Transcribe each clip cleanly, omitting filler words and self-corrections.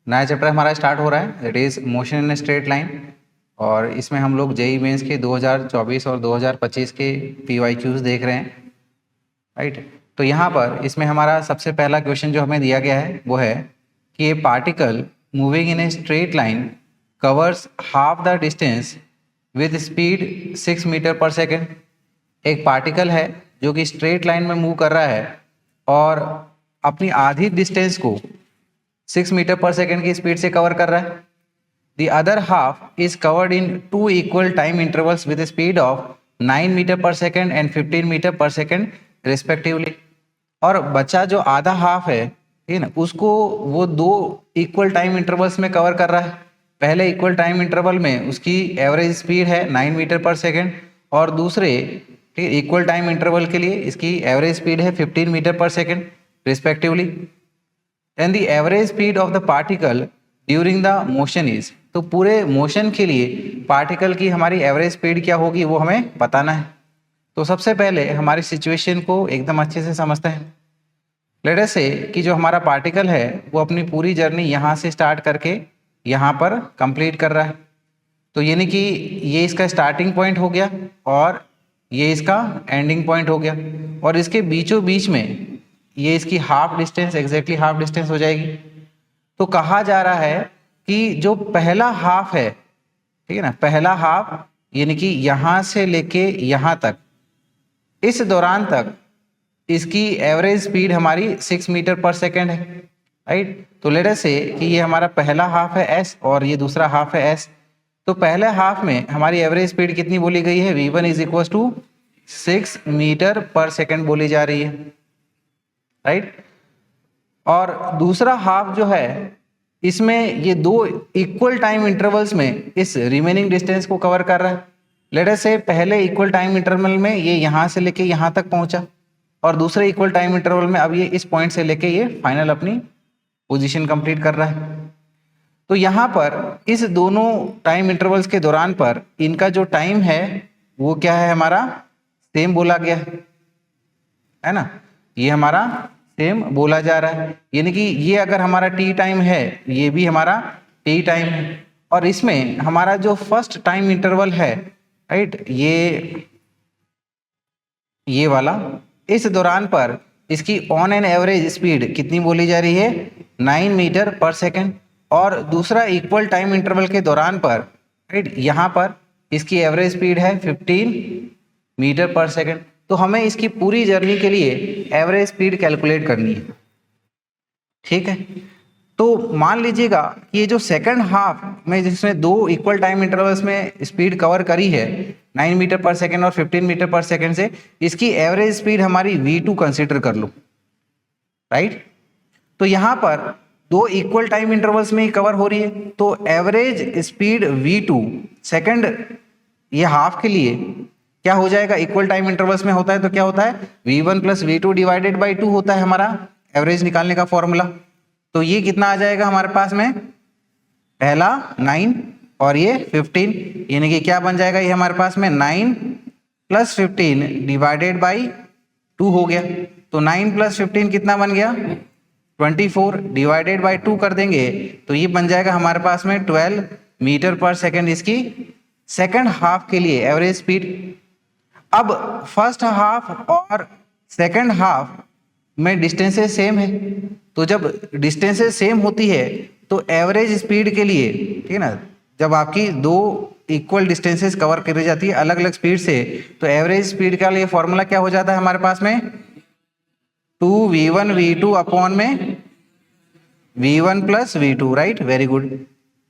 नया चैप्टर हमारा स्टार्ट हो रहा है, that is motion in straight line. और इसमें हम लोग जेई मेंस के 2024 और 2025 के PYQs देख रहे हैं, राइट। तो यहाँ पर इसमें हमारा सबसे पहला क्वेश्चन जो हमें दिया गया है वो है कि a particle moving in a straight line covers half the distance with speed 6 metre per second. एक पार्टिकल है जो कि स्ट्रेट लाइन में मूव कर रहा है और अपनी आधी डिस्टेंस को 6 मीटर पर सेकेंड की स्पीड से कवर कर रहा है। The other half is covered in 2 equal time intervals with a speed of 9 metre per second and 15 metre per second respectively. और बचा जो आधा हाफ है, ठीक है ना, उसको वो 2 इक्वल टाइम इंटरवल्स में कवर कर रहा है। पहले इक्वल टाइम इंटरवल में उसकी एवरेज स्पीड है 9 मीटर पर सेकेंड और दूसरे ठीक है इक्वल टाइम इंटरवल के लिए इसकी एवरेज स्पीड है 15 metre per second respectively. And the average speed of the particle during the motion is, तो पूरे मोशन के लिए पार्टिकल की हमारी एवरेज स्पीड क्या होगी वो हमें बताना है। तो सबसे पहले हमारी सिचुएशन को एकदम अच्छे से समझते हैं। लेट अस से कि जो हमारा पार्टिकल है वो अपनी पूरी जर्नी यहाँ से स्टार्ट करके यहाँ पर कंप्लीट कर रहा है। तो यानी कि ये इसका स्टार्टिंग पॉइंट हो गया और ये इसका एंडिंग पॉइंट हो गया, और इसके बीचों बीच में ये इसकी half distance, exactly half distance हो जाएगी। तो कहा जा रहा है कि जो पहला हाफ है, ठीक है ना, पहला हाफ यानी कि यहाँ से लेके यहाँ तक, इस दौरान तक इसकी एवरेज स्पीड हमारी 6 मीटर पर सेकेंड है, राइट। तो लेट अस से कि ये हमारा पहला हाफ है s और ये दूसरा हाफ है s। तो पहले हाफ में हमारी एवरेज स्पीड कितनी बोली गई है, v1 is equal to 6 metre per second बोली जा रही है, राइट। और दूसरा हाफ जो है इसमें ये 2 इक्वल टाइम इंटरवल्स में इस रिमेनिंग डिस्टेंस को कवर कर रहा है। लेट अस से पहले इक्वल टाइम इंटरवल में ये यहाँ से लेके यहाँ तक पहुंचा और दूसरे इक्वल टाइम इंटरवल में अब ये इस पॉइंट से लेके ये फाइनल अपनी पोजीशन कंप्लीट कर रहा है। तो यहाँ पर इस दोनों टाइम इंटरवल्स के दौरान पर इनका जो टाइम है वो क्या है, हमारा सेम बोला गया है ना, ये हमारा सेम बोला जा रहा है। यानी कि ये अगर हमारा टी टाइम है ये भी हमारा टी टाइम है, और इसमें हमारा जो फर्स्ट टाइम इंटरवल है, राइट, ये वाला, इस दौरान पर इसकी ऑन एन एवरेज स्पीड कितनी बोली जा रही है, 9 मीटर पर सेकेंड। और दूसरा इक्वल टाइम इंटरवल के दौरान पर, राइट, यहाँ पर इसकी एवरेज स्पीड है 15 मीटर पर सेकेंड। तो हमें इसकी पूरी जर्नी के लिए एवरेज स्पीड कैलकुलेट करनी है, ठीक है। तो मान लीजिएगा कि ये जो सेकंड हाफ में जिसने 2 इक्वल टाइम इंटरवल्स में स्पीड कवर करी है 9 मीटर पर सेकेंड और 15 मीटर पर सेकेंड से, इसकी एवरेज स्पीड हमारी v2 कंसीडर कर लो, राइट। तो यहाँ पर 2 इक्वल टाइम इंटरवल्स में ही कवर हो रही है, तो एवरेज स्पीड v2 सेकंड ये हाफ के लिए क्या हो जाएगा, इक्वल टाइम इंटरवल्स में होता है तो क्या होता है, v1 plus v2 divided by 2 होता है हमारा एवरेज निकालने का फॉर्मूला। तो ये कितना आ जाएगा हमारे पास में, पहला 9 और ये 15, यानी कि क्या बन जाएगा ये हमारे पास में 9 प्लस 15 डिवाइडेड बाई 2 हो गया। तो 9 प्लस 15 कितना बन गया, 24 डिवाइडेड बाई 2 कर देंगे तो ये बन जाएगा हमारे पास में 12 मीटर पर सेकेंड इसकी सेकेंड हाफ के लिए एवरेज स्पीड। अब फर्स्ट हाफ और सेकेंड हाफ में डिस्टेंसेस सेम है, तो जब डिस्टेंसेस सेम होती है तो एवरेज स्पीड के लिए, ठीक है ना, जब आपकी 2 इक्वल डिस्टेंसेस कवर करी जाती है अलग अलग स्पीड से, तो एवरेज स्पीड का लिए फॉर्मूला क्या हो जाता है हमारे पास में, 2v1 v2 अपॉन में v1 plus v2, right, very good,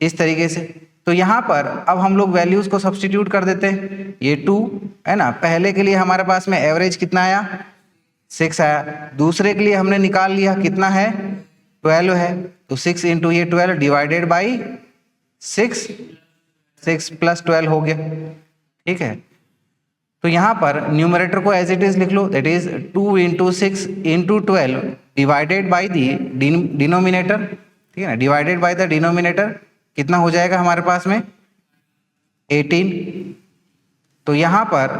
इस तरीके से। तो यहाँ पर अब हम लोग वैल्यूज को सब्स्टिट्यूट कर देते हैं, ये 2 है ना, पहले के लिए हमारे पास में एवरेज कितना आया, 6 आया, दूसरे के लिए हमने निकाल लिया कितना है, 12 है, तो 6 इंटू ये 12 डिवाइडेड बाई 6, 6 प्लस 12 हो गया, ठीक है। तो यहाँ पर न्यूमरेटर को एज इट इज लिख लो, that is 2 into 6 into 12 divided by the denominator, ठीक है ना, डिवाइडेड बाई द डिनोमिनेटर कितना हो जाएगा हमारे पास में 18। तो यहाँ पर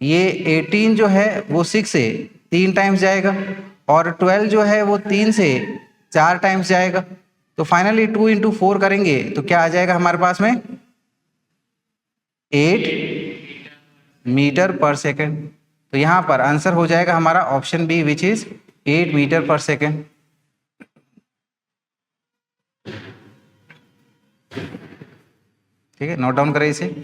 ये 18 जो है वो 6 से 3 टाइम्स जाएगा और 12 जो है वो 3 से 4 टाइम्स जाएगा। तो फाइनली 2 इंटू 4 करेंगे तो क्या आ जाएगा हमारे पास में 8 मीटर पर सेकेंड। तो यहाँ पर आंसर हो जाएगा हमारा option B which is 8 metre per second. ठीक है, नोट डाउन करें इसे।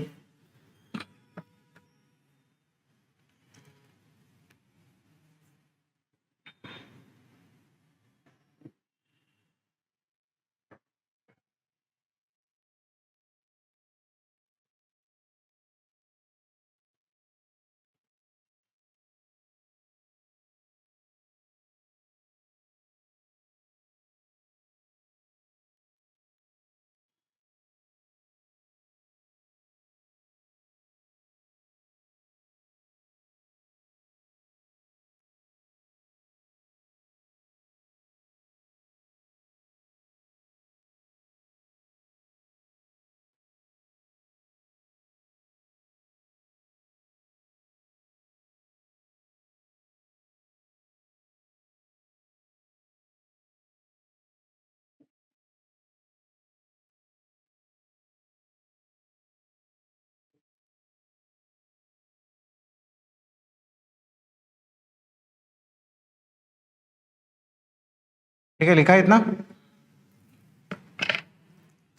ठीक है, लिखा है इतना।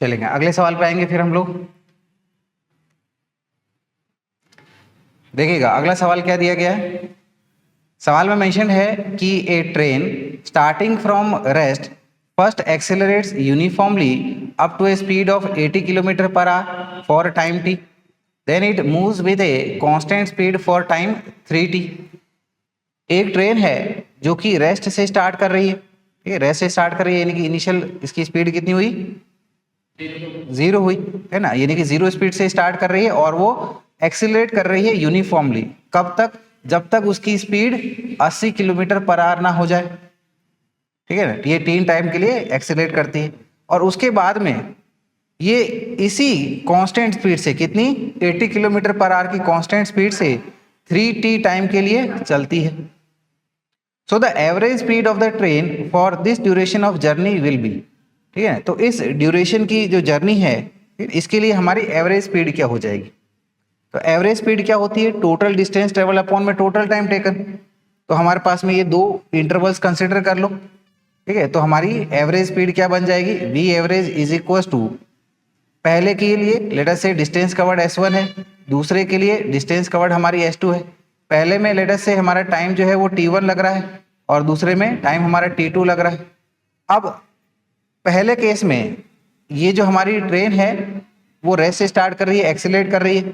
चलेंगे अगले सवाल पे आएंगे फिर हम लोग। देखिएगा अगला सवाल क्या दिया गया है। सवाल में मेंशन है कि a train starting from rest first accelerates uniformly up to a speed of 80 kilometre per hour for time T, then it moves with a constant speed for time 3t। एक ट्रेन है जो कि rest से start कर रही है। ठीक है, रेस्ट से स्टार्ट कर रही है यानी कि इनिशियल इसकी स्पीड कितनी हुई, 0 हुई है ना, यानी कि 0 स्पीड से स्टार्ट कर रही है और वो एक्सीलरेट कर रही है यूनिफॉर्मली। कब तक, जब तक उसकी स्पीड 80 किलोमीटर पर आवर ना हो जाए। ठीक है ना, ये 3 टाइम के लिए एक्सीलरेट करती है और उसके बाद में ये इसी कांस्टेंट स्पीड से कितनी 80 किलोमीटर पर आवर की कांस्टेंट स्पीड से 3t टाइम के लिए चलती है। So the average speed of the train for this duration of journey will be. ठीक है, तो इस ड्यूरेशन की जो जर्नी है इसके लिए हमारी एवरेज स्पीड क्या हो जाएगी। तो एवरेज स्पीड क्या होती है, टोटल डिस्टेंस ट्रेवल अपॉन में टोटल टाइम टेकन। तो हमारे पास में ये 2 इंटरवल्स कंसिडर कर लो। ठीक है, तो हमारी एवरेज स्पीड क्या बन जाएगी, V average is equal to, पहले के लिए लेट अस से डिस्टेंस कवर्ड s1 है, दूसरे के लिए डिस्टेंस कवर्ड हमारी s2 है। पहले में लेट अस से हमारा टाइम जो है वो t1 लग रहा है और दूसरे में टाइम हमारा t2 लग रहा है। अब पहले केस में ये जो हमारी ट्रेन है वो रेस्ट से स्टार्ट कर रही है, एक्सीलरेट कर रही है।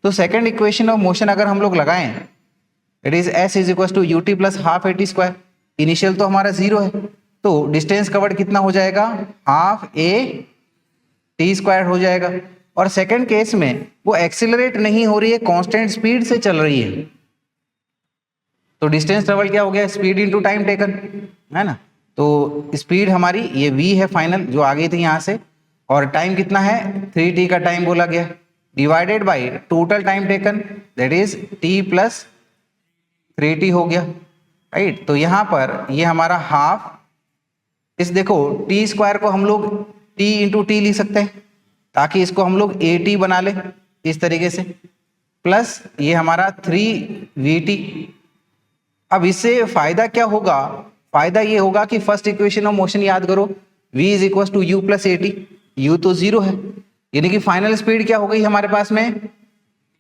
तो सेकंड इक्वेशन ऑफ मोशन अगर हम लोग लगाएं, it is s is equal to ut plus half at square. Initial तो हमारा 0 है तो डिस्टेंस कवर्ड कितना हो जाएगा, हाफ a t स्क्वायर हो जाएगा। और सेकंड केस में वो एक्सीलरेट नहीं हो रही है, कांस्टेंट स्पीड से चल रही है। तो डिस्टेंस ट्रेवल क्या हो गया, स्पीड इनटू टाइम टेकन, है ना। तो स्पीड हमारी ये v है फाइनल जो आ गई थी यहाँ से, और टाइम कितना है 3t का टाइम बोला गया, divided by total time taken that is t plus 3t हो गया। राइट, तो यहाँ पर ये हमारा हाफ, इस देखो t स्क्वायर को हम लोग t इंटू टी लिख सकते हैं ताकि इसको हम लोग at बना ले इस तरीके से, प्लस ये हमारा 3vt। अब इससे फायदा क्या होगा, फायदा ये होगा कि फर्स्ट इक्वेशन ऑफ मोशन याद करो, v is equal to u plus at, u तो 0 है यानी कि फाइनल स्पीड क्या हो गई हमारे पास में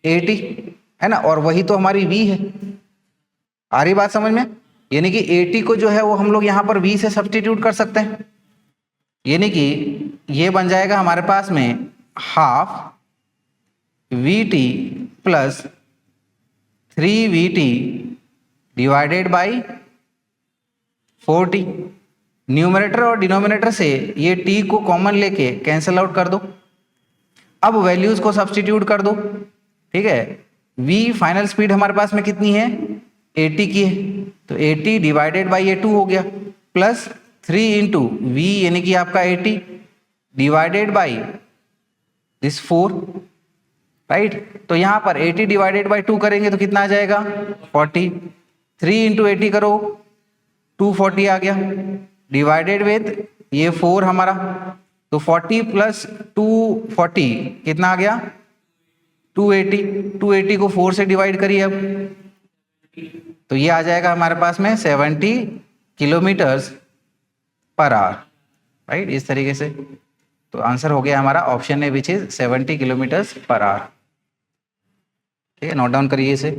80 है ना, और वही तो हमारी v है। आ रही बात समझ में, यानी कि 80 को जो है वो हम लोग यहाँ पर v से सब्स्टिट्यूट कर सकते हैं, यानी कि ये बन जाएगा हमारे पास में half vt plus 3vt divided by 4t। Numerator और डिनोमिनेटर से ये t को कॉमन लेके कैंसिल आउट कर दो। अब वैल्यूज को सब्स्टिट्यूट कर दो। ठीक है, v फाइनल स्पीड हमारे पास में कितनी है 80 की है, तो 80 डिवाइडेड बाई 2 हो गया, प्लस 3 इंटू वी यानी कि आपका 80 डिवाइडेड बाई दिस 4। राइट, तो यहाँ पर 80 डिवाइडेड बाई 2 करेंगे तो कितना आ जाएगा 40, 3 इंटू 80 करो 240 आ गया, डिवाइडेड विद ये 4 हमारा, तो 40 प्लस 240 कितना आ गया 280। 280 को 4 से डिवाइड करिए अब, तो ये आ जाएगा हमारे पास में 70 किलोमीटर्स पर आवर, राइट, इस तरीके से। तो आंसर हो गया हमारा option A which is 70 kilometres per hour. ठीक है, नोट डाउन करिए इसे।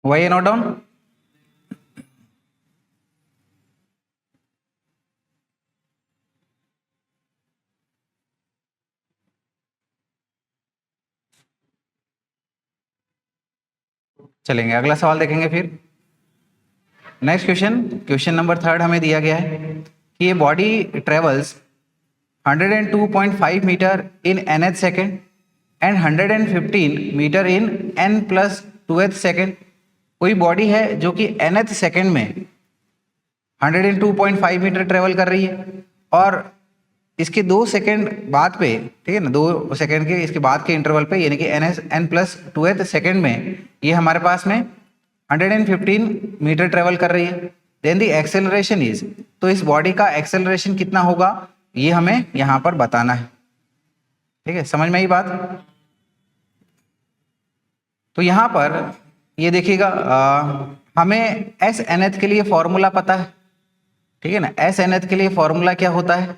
वही नोट डाउन। चलेंगे अगला सवाल देखेंगे फिर। नेक्स्ट क्वेश्चन, क्वेश्चन नंबर 3 हमें दिया गया है कि ये body travels 102.5 metre in nth second and 115 metre in n+2th second. कोई बॉडी है जो कि nth सेकेंड में 102.5 मीटर ट्रेवल कर रही है, और इसके 2 सेकेंड बाद पे, ठीक है ना, 2 सेकेंड के इसके बाद के इंटरवल पे, यानी कि n+2th सेकेंड में ये हमारे पास में 115 मीटर ट्रेवल कर रही है। देन द एक्सेलरेशन इज, तो इस बॉडी का एक्सेलरेशन कितना होगा ये हमें यहाँ पर बताना है। ठीक है, समझ में आई बात। तो यहाँ पर ये देखिएगा, हमें एस nth के लिए फॉर्मूला पता है, ठीक है ना। एस nth के लिए फॉर्मूला क्या होता है,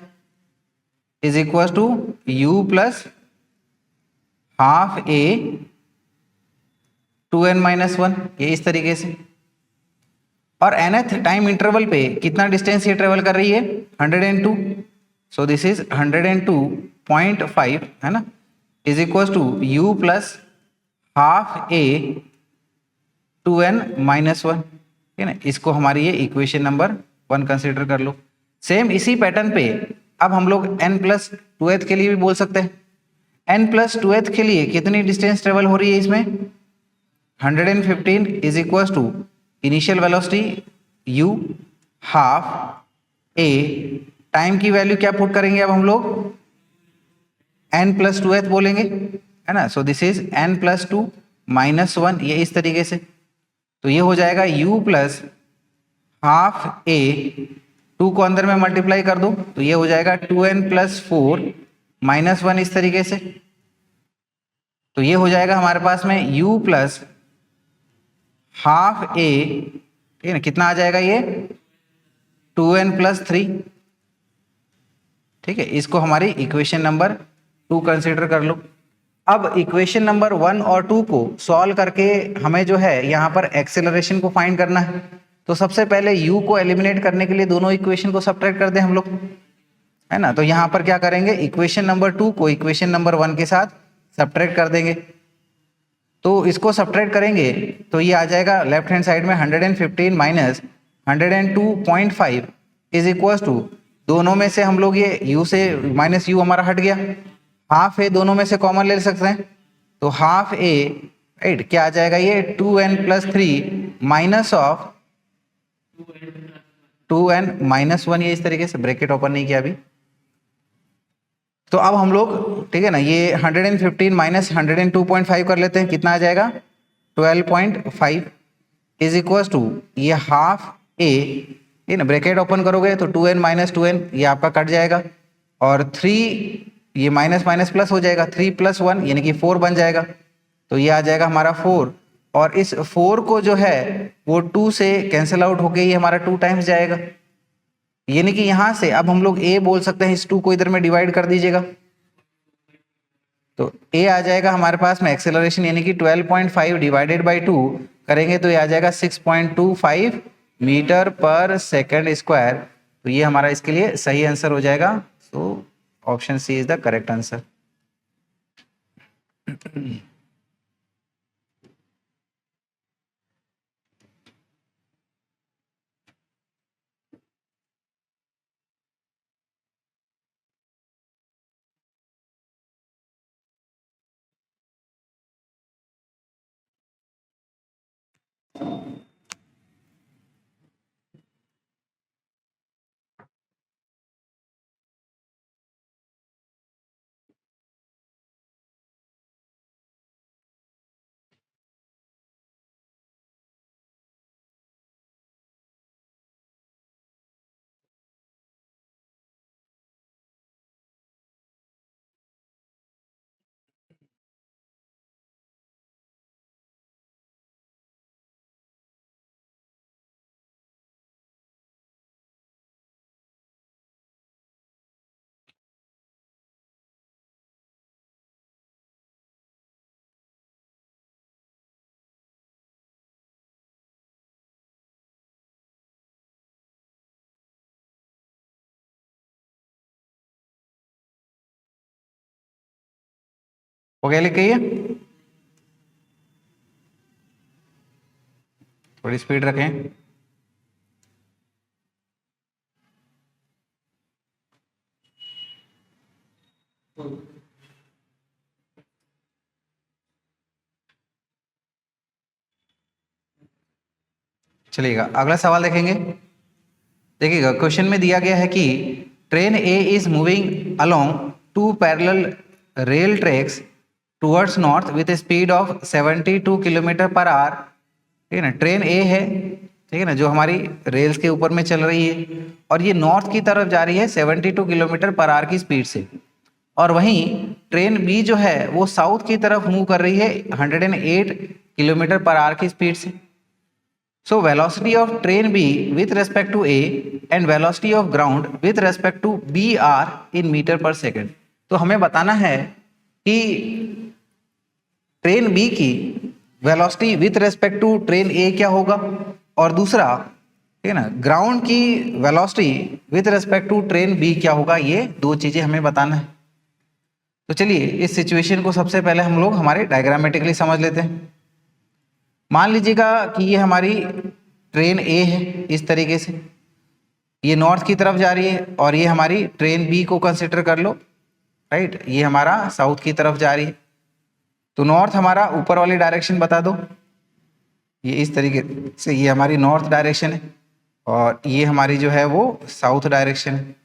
is equal to u plus half a 2n-1, ये इस तरीके से। और nth टाइम इंटरवल पे कितना डिस्टेंस ये ट्रेवल कर रही है 102, सो दिस इज 102.5, है ना, is equal to u plus half a 2n-1, ठीक है ना। इसको हमारी ये इक्वेशन नंबर 1 कंसिडर कर लो। सेम इसी पैटर्न पे अब हम लोग n+2th के लिए भी बोल सकते हैं। n+2th के लिए कितनी डिस्टेंस ट्रेवल हो रही है इसमें 115 is equal to initial velocity u half a, time की वैल्यू क्या पुट करेंगे अब हम लोग n+2th बोलेंगे, है ना। सो दिस इज n+2-1, ये इस तरीके से। तो ये हो जाएगा u प्लस हाफ ए, 2 को अंदर में मल्टीप्लाई कर दो तो ये हो जाएगा 2n+4-1, इस तरीके से। तो ये हो जाएगा हमारे पास में u प्लस हाफ ए, ठीक है ना, कितना आ जाएगा ये 2n+3, ठीक है। इसको हमारी इक्वेशन नंबर 2 कंसीडर कर लो। अब इक्वेशन नंबर 1 और 2 को सॉल्व करके हमें जो है यहाँ पर एक्सेलरेशन को फाइंड करना है। तो सबसे पहले u को एलिमिनेट करने के लिए दोनों इक्वेशन को सब्ट्रैक्ट कर दें हम लोग, है ना। तो यहाँ पर क्या करेंगे, इक्वेशन नंबर 2 को इक्वेशन नंबर 1 के साथ सब्ट्रैक्ट कर देंगे। तो इसको सब्ट्रैक्ट करेंगे तो ये आ जाएगा लेफ्ट हैंड साइड में 115 माइनस 102.5 इज इक्वल टू, दोनों में से हम लोग ये u से माइनस u हमारा हट गया, हाफ ए दोनों में से कॉमन ले सकते हैं, तो हाफ ए, राइट, क्या आ जाएगा ये 2n+3 माइनस ऑफ 2n-1, ये इस तरीके से ब्रैकेट ओपन नहीं किया अभी। तो अब हम लोग, ठीक है ना, ये 115 माइनस 102.5 कर लेते हैं, कितना आ जाएगा 12.5 इज इक्वल टू ये हाफ ए, ये ना, ब्रैकेट ओपन करोगे तो 2n-2n ये आपका कट जाएगा, और 3 ये माइनस माइनस प्लस हो जाएगा, 3+1 यानी कि 4 बन जाएगा। तो ये आ जाएगा हमारा 4, और इस 4 को जो है वो 2 से कैंसिल आउट होके ये हमारा 2 टाइम्स जाएगा, यानी कि यहाँ से अब हम लोग a बोल सकते हैं, इस 2 को इधर में डिवाइड कर दीजिएगा तो a आ जाएगा हमारे पास में एक्सेलरेशन, यानी कि 12.5 डिवाइडेड बाई 2 करेंगे तो ये आ जाएगा 6.25 मीटर पर सेकंड स्क्वायर। तो ये हमारा इसके लिए सही आंसर हो जाएगा। तो option C is the correct answer. हो गया, लिख कहिए, थोड़ी स्पीड रखें। चलिएगा अगला सवाल देखेंगे। देखिएगा क्वेश्चन में दिया गया है कि train A is moving along 2 parallel rail tracks towards north with speed of 72 kilometre per our. ठीक है ना, ट्रेन ए है, ठीक है ना, जो हमारी रेल्स के ऊपर में चल रही है और ये नॉर्थ की तरफ जा रही है 72 किलोमीटर पर आवर की स्पीड से। और वहीं ट्रेन बी जो है वो साउथ की तरफ मूव कर रही है 108 किलोमीटर पर आवर की स्पीड से। So velocity of train B with respect to A and velocity of ground with respect to B are in meter per second। तो हमें बताना है कि ट्रेन B की velocity with respect to train A क्या होगा, और दूसरा, ठीक है ना, ग्राउंड की velocity with respect to train B क्या होगा। ये दो चीजें हमें बताना है। तो चलिए इस सिचुएशन को सबसे पहले हम लोग हमारे डायग्रामेटिकली समझ लेते हैं। मान लीजिएगा कि ये हमारी ट्रेन ए है, इस तरीके से ये नॉर्थ की तरफ जा रही है, और ये हमारी ट्रेन बी को कंसिडर कर लो, राइट, ये हमारा साउथ की तरफ जा रही है। तो नॉर्थ हमारा ऊपर वाली डायरेक्शन बता दो, ये इस तरीके से, ये हमारी नॉर्थ डायरेक्शन है और ये हमारी जो है वो साउथ डायरेक्शन है।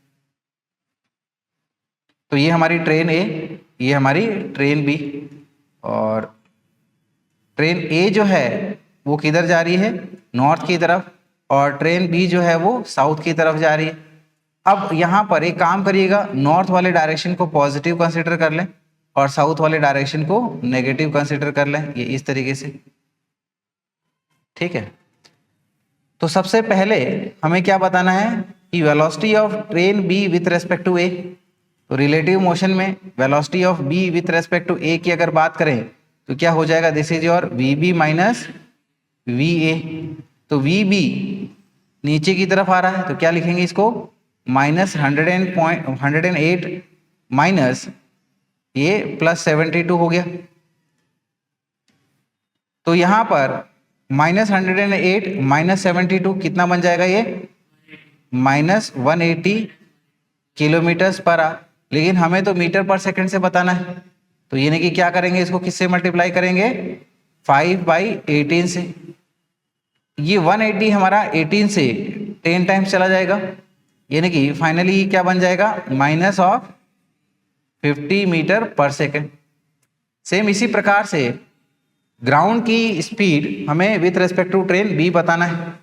तो ये हमारी ट्रेन ए, ये हमारी ट्रेन बी, और ट्रेन ए जो है वो किधर जा रही है, नॉर्थ की तरफ, और ट्रेन बी जो है वो साउथ की तरफ जा रही है। अब यहाँ पर एक काम करिएगा, नॉर्थ वाले डायरेक्शन को पॉजिटिव कंसीडर कर लें और साउथ वाले डायरेक्शन को नेगेटिव कंसीडर कर लें, ये इस तरीके से, ठीक है। तो सबसे पहले हमें क्या बताना है कि velocity of train B with respect to A. तो रिलेटिव मोशन में velocity of B with respect to A की अगर बात करें तो क्या हो जाएगा, this is your V B minus V A. तो वी बी नीचे की तरफ आ रहा है तो क्या लिखेंगे इसको, -108 माइनस ये +72 हो गया। तो यहां पर -108 माइनस 72 कितना बन जाएगा, ये -180 किलोमीटर पर आवर। लेकिन हमें तो मीटर पर सेकंड से बताना है, तो यानी कि क्या करेंगे, इसको किससे मल्टीप्लाई करेंगे, 5/18 से। ये 180 हमारा 18 से 10 टाइम्स चला जाएगा, यानी कि फाइनली क्या बन जाएगा, -50 मीटर पर सेकेंड। सेम इसी प्रकार से ग्राउंड की स्पीड हमें with respect to train B बताना है।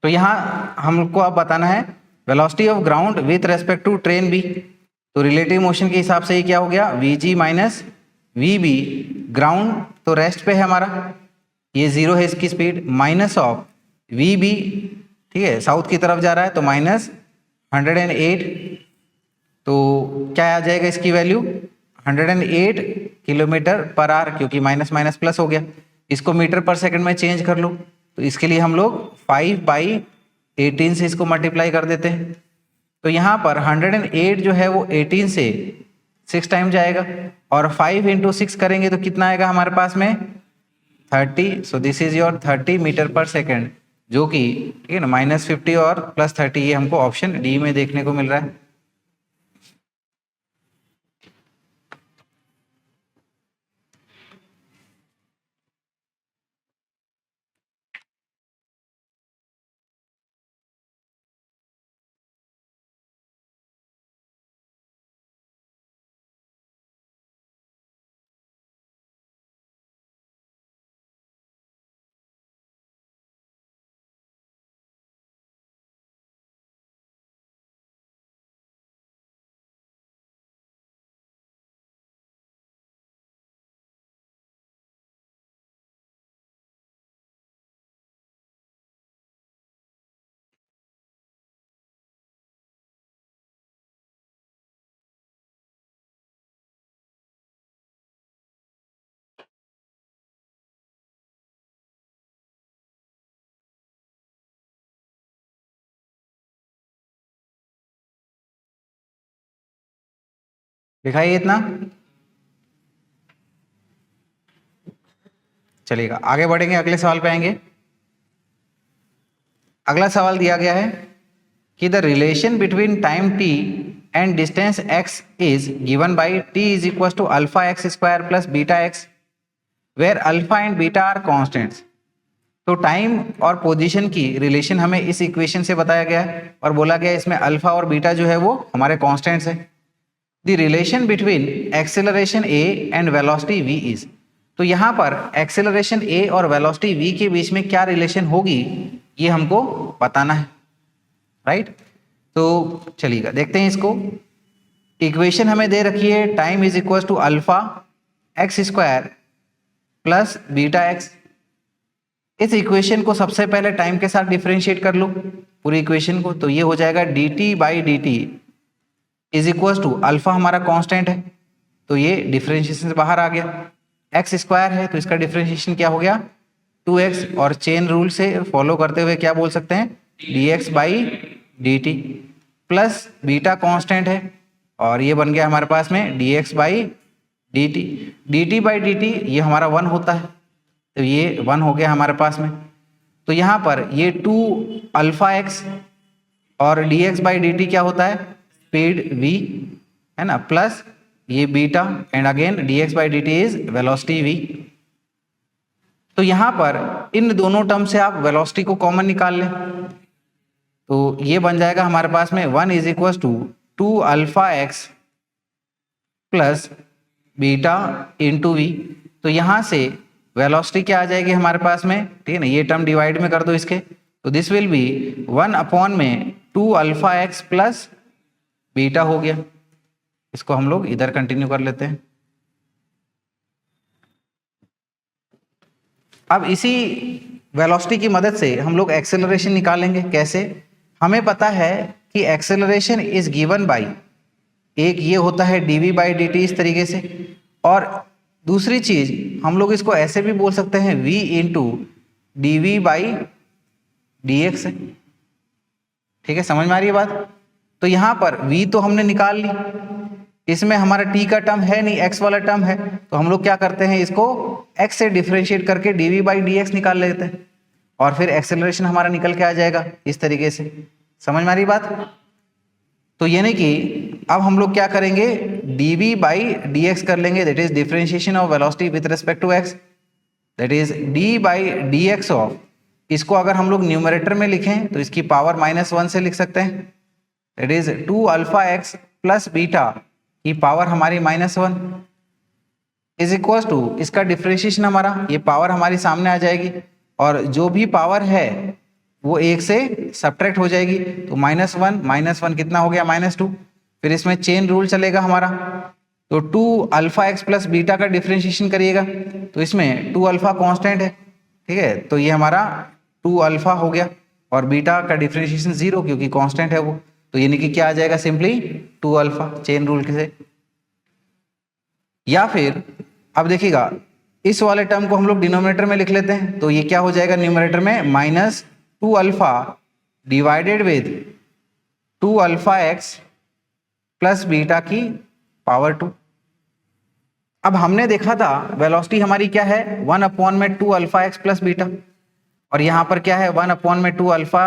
तो यहां हमको अब बताना है velocity of ground with respect to train B. तो रिलेटिव मोशन के हिसाब से ये क्या हो गया, V G minus V B. Ground तो रेस्ट पे है हमारा, ये 0 है इसकी speed, minus of V B, ठीक है, साउथ की तरफ जा रहा है तो -108, तो क्या आ जाएगा इसकी वैल्यू 108 किलोमीटर पर आवर, क्योंकि माइनस माइनस प्लस हो गया। इसको मीटर पर सेकंड में चेंज कर लो, तो इसके लिए हम लोग 5/18 से इसको मल्टीप्लाई कर देते हैं। तो यहाँ पर 108 जो है वो 18 से 6 टाइम जाएगा, और 5 × 6 करेंगे तो कितना आएगा हमारे पास में 30। So this is your 30 metre per second, जो कि ठीक है ना -50 और +30, ये हमको ऑप्शन डी में देखने को मिल रहा है। दिखाइए इतना, चलिएगा आगे बढ़ेंगे, अगले सवाल पे आएंगे। अगला सवाल दिया गया है कि the relation between time t and distance x is given by t is equal to α(x² + βx), where alpha and beta are constants. तो टाइम और पोजीशन की रिलेशन हमें इस इक्वेशन से बताया गया है, और बोला गया है इसमें अल्फा और बीटा जो है वो हमारे कॉन्स्टेंट्स है। The relation between acceleration a and velocity v is, तो यहाँ पर एक्सेलरेशन a और वेलोसिटी v के बीच में क्या रिलेशन होगी ये हमको बताना है, राइट। तो चलिएगा देखते हैं इसको। इक्वेशन हमें दे रखी है time is equal to α(x² + βx। इस इक्वेशन को सबसे पहले टाइम के साथ डिफरेंशिएट कर लो पूरी इक्वेशन को, तो ये हो जाएगा dt/dt is equal to alpha, हमारा कांस्टेंट है तो ये डिफरेंशिएशन से बाहर आ गया, x² है तो इसका डिफरेंशिएशन क्या हो गया 2x, और चेन रूल से फॉलो करते हुए क्या बोल सकते हैं dx/dt, प्लस बीटा कांस्टेंट है और ये बन गया हमारे पास में dx/dt। dt/dt ये हमारा 1 होता है, तो ये 1 हो गया हमारे पास में। तो यहाँ पर ये 2α(x) और dx/dt क्या होता है स्पीड v, है ना, प्लस ये beta and again dx/dt is velocity v। तो यहाँ पर इन दोनों टर्म से आप वेलोसिटी को कॉमन निकाल लें, तो ये बन जाएगा हमारे पास में 1 is equal to 2α(x + beta into v। तो यहाँ से वेलोसिटी क्या आ जाएगी हमारे पास में, ठीक है ना, ये टर्म डिवाइड में कर दो इसके, तो this will B 1/2α(x + beta हो गया। इसको हम लोग इधर कंटिन्यू कर लेते हैं। अब इसी वेलोसिटी की मदद से हम लोग एक्सेलरेशन निकालेंगे। कैसे? हमें पता है कि एक्सेलरेशन इज गिवन बाय, एक ये होता है dv/dt इस तरीके से, और दूसरी चीज हम लोग इसको ऐसे भी बोल सकते हैं v × dv/dx है। ठीक है, समझ में आ रही है बात? तो यहाँ पर v तो हमने निकाल ली, इसमें हमारा t का टर्म है नहीं, x वाला टर्म है, तो हम लोग क्या करते हैं इसको x से डिफरेंशिएट करके dv/dx निकाल लेते हैं, और फिर एक्सेलरेशन हमारा निकल के आ जाएगा इस तरीके से। समझ में आ रही बात? तो यानी कि अब हम लोग क्या करेंगे dv/dx कर लेंगे, that is differentiation of velocity with respect to x, that is d/dx of, इसको अगर हम लोग न्यूमरेटर में लिखें तो इसकी पावर -1 से लिख सकते हैं, दैट इज 2α(x + बीटा की पावर हमारी -1 इज इक्वल टू, इसका डिफरेंशिएशन हमारा, ये पावर हमारी सामने आ जाएगी और जो भी पावर है वो 1 से सब्ट्रैक्ट हो जाएगी, तो -1 कितना हो गया -2। फिर इसमें चेन रूल चलेगा हमारा, तो 2α(x + बीटा का डिफरेंशिएशन करिएगा तो इसमें 2α कांस्टेंट है, ठीक है, तो ये हमारा 2 अल्फा हो गया और बीटा का डिफरेंशिएशन 0 क्योंकि कांस्टेंट है वो, तो यानी कि क्या आ जाएगा सिंपली 2 अल्फा चेन रूल से। या फिर अब देखिएगा इस वाले टर्म को हम लोग डिनोमिनेटर में लिख लेते हैं, तो ये क्या हो जाएगा न्यूमरेटर में -2 alpha divided with 2 alpha X plus beta की पावर 2। अब हमने देखा था वेलोसिटी हमारी क्या है 1/2 अल्फा एक्स प्लस बीटा, और यहाँ पर क्या है 1/2 अल्फा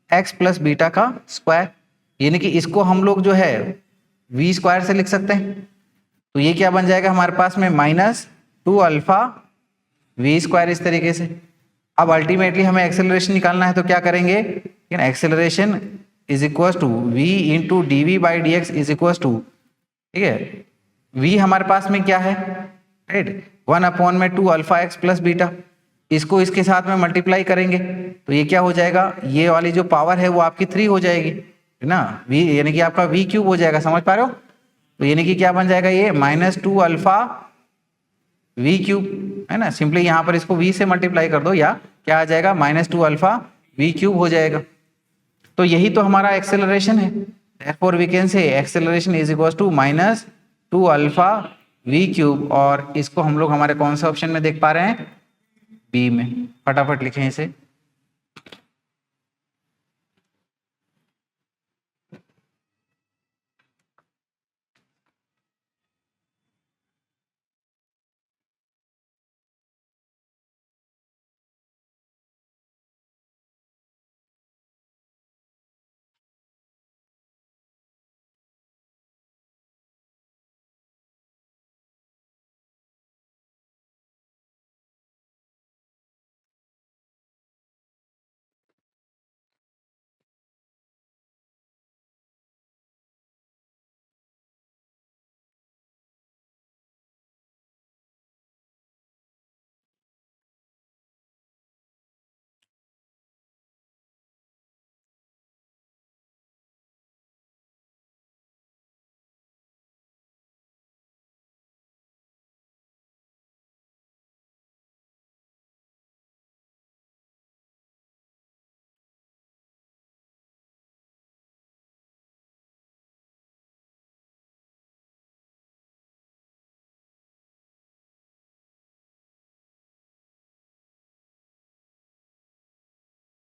एक्स प्लस बीटा का स्क्वायर, यानी कि इसको हम लोग जो है v स्क्वायर से लिख सकते हैं। तो ये क्या बन जाएगा हमारे पास में -2 अल्फा v स्क्वायर इस तरीके से। अब अल्टीमेटली हमें एक्सेलरेशन निकालना है, तो क्या करेंगे, acceleration is equal to v into D we by D X is equal to, ठीक है, v हमारे पास में क्या है, right, 1/2 alpha X plus beta, इसको इसके साथ में मल्टीप्लाई करेंगे तो ये क्या हो जाएगा, ये वाली जो पावर है वो आपकी 3 हो जाएगी, है ना, v यानी कि आपका v क्यूब हो जाएगा, समझ पा रहे हो। तो यानी कि क्या बन जाएगा ये -2 अल्फा v क्यूब, है ना, सिंपली यहाँ पर इसको v से मल्टीप्लाई कर दो या क्या आ जाएगा -2 अल्फा v क्यूब हो जाएगा। तो यही तो हमारा एक्सेलरेशन है, therefore we can say acceleration is equals to -2 alpha v cube, और इसको हम लोग हमारे कौन सा ऑप्शन में देख पा रहे हैं, बी में। फटाफट लिखें इसे।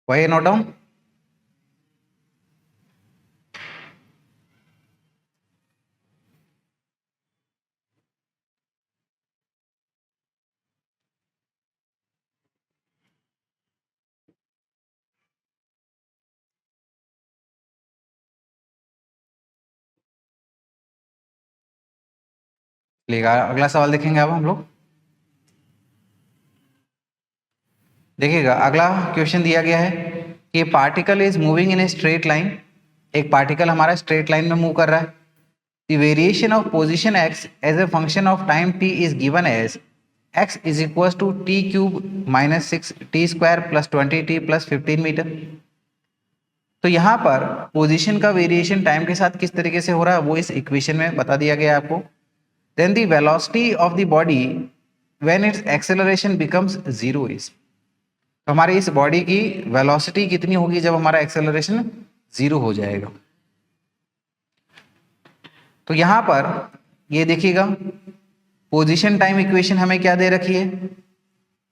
वही नोट डाउन। चलिएगा अगला सवाल देखेंगे अब हम लोग। देखिएगा अगला क्वेश्चन दिया गया है कि particle is moving in a straight line, एक पार्टिकल हमारा स्ट्रेट लाइन में मूव कर रहा है। The variation of position x as a function of time t is given as x is equal to T cube -6 T square plus 20t plus 15 metre. तो यहाँ पर position का variation time के साथ किस तरीके से हो रहा है वो इस इक्वेशन में बता दिया गया है आपको। Then the velocity of the body when its acceleration becomes 0 is, तो हमारी इस बॉडी की वेलोसिटी कितनी होगी जब हमारा एक्सेलरेशन 0 हो जाएगा। तो यहां पर ये देखिएगा पोजीशन टाइम इक्वेशन हमें क्या दे रखी है,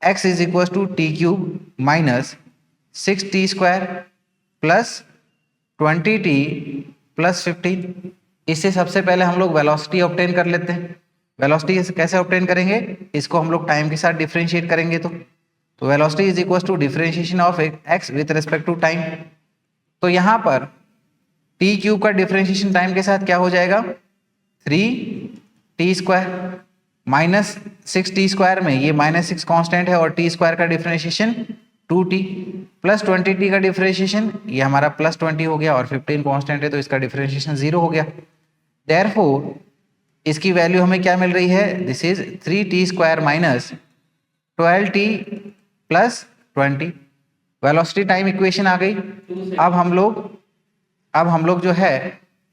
x is equal to T cube -6 T square plus 20t plus 15। इससे सबसे पहले हम लोग वेलोसिटी ऑब्टेन कर लेते हैं। वेलोसिटी कैसे ऑब्टेन करेंगे, इसको हम लोग टाइम के साथ डिफरेंशिएट करेंगे। तो velocity is equal to differentiation of x with respect to time. तो यहाँ पर टी क्यूब का डिफरेंशिएशन टाइम के साथ क्या हो जाएगा, 3t स्क्वायर -6 टी स्क्वायर में ये -6 कांस्टेंट है और टी स्क्वायर का डिफरेंशिएशन 2t प्लस 20t का डिफरेंशिएशन ये हमारा +20 हो गया और 15 कांस्टेंट है तो इसका डिफरेंशिएशन 0 हो गया। देयरफॉर इसकी वैल्यू हमें क्या मिल रही है, this is 3t square minus 12t plus 20। Velocity time equation आ गई। अब हम लोग जो है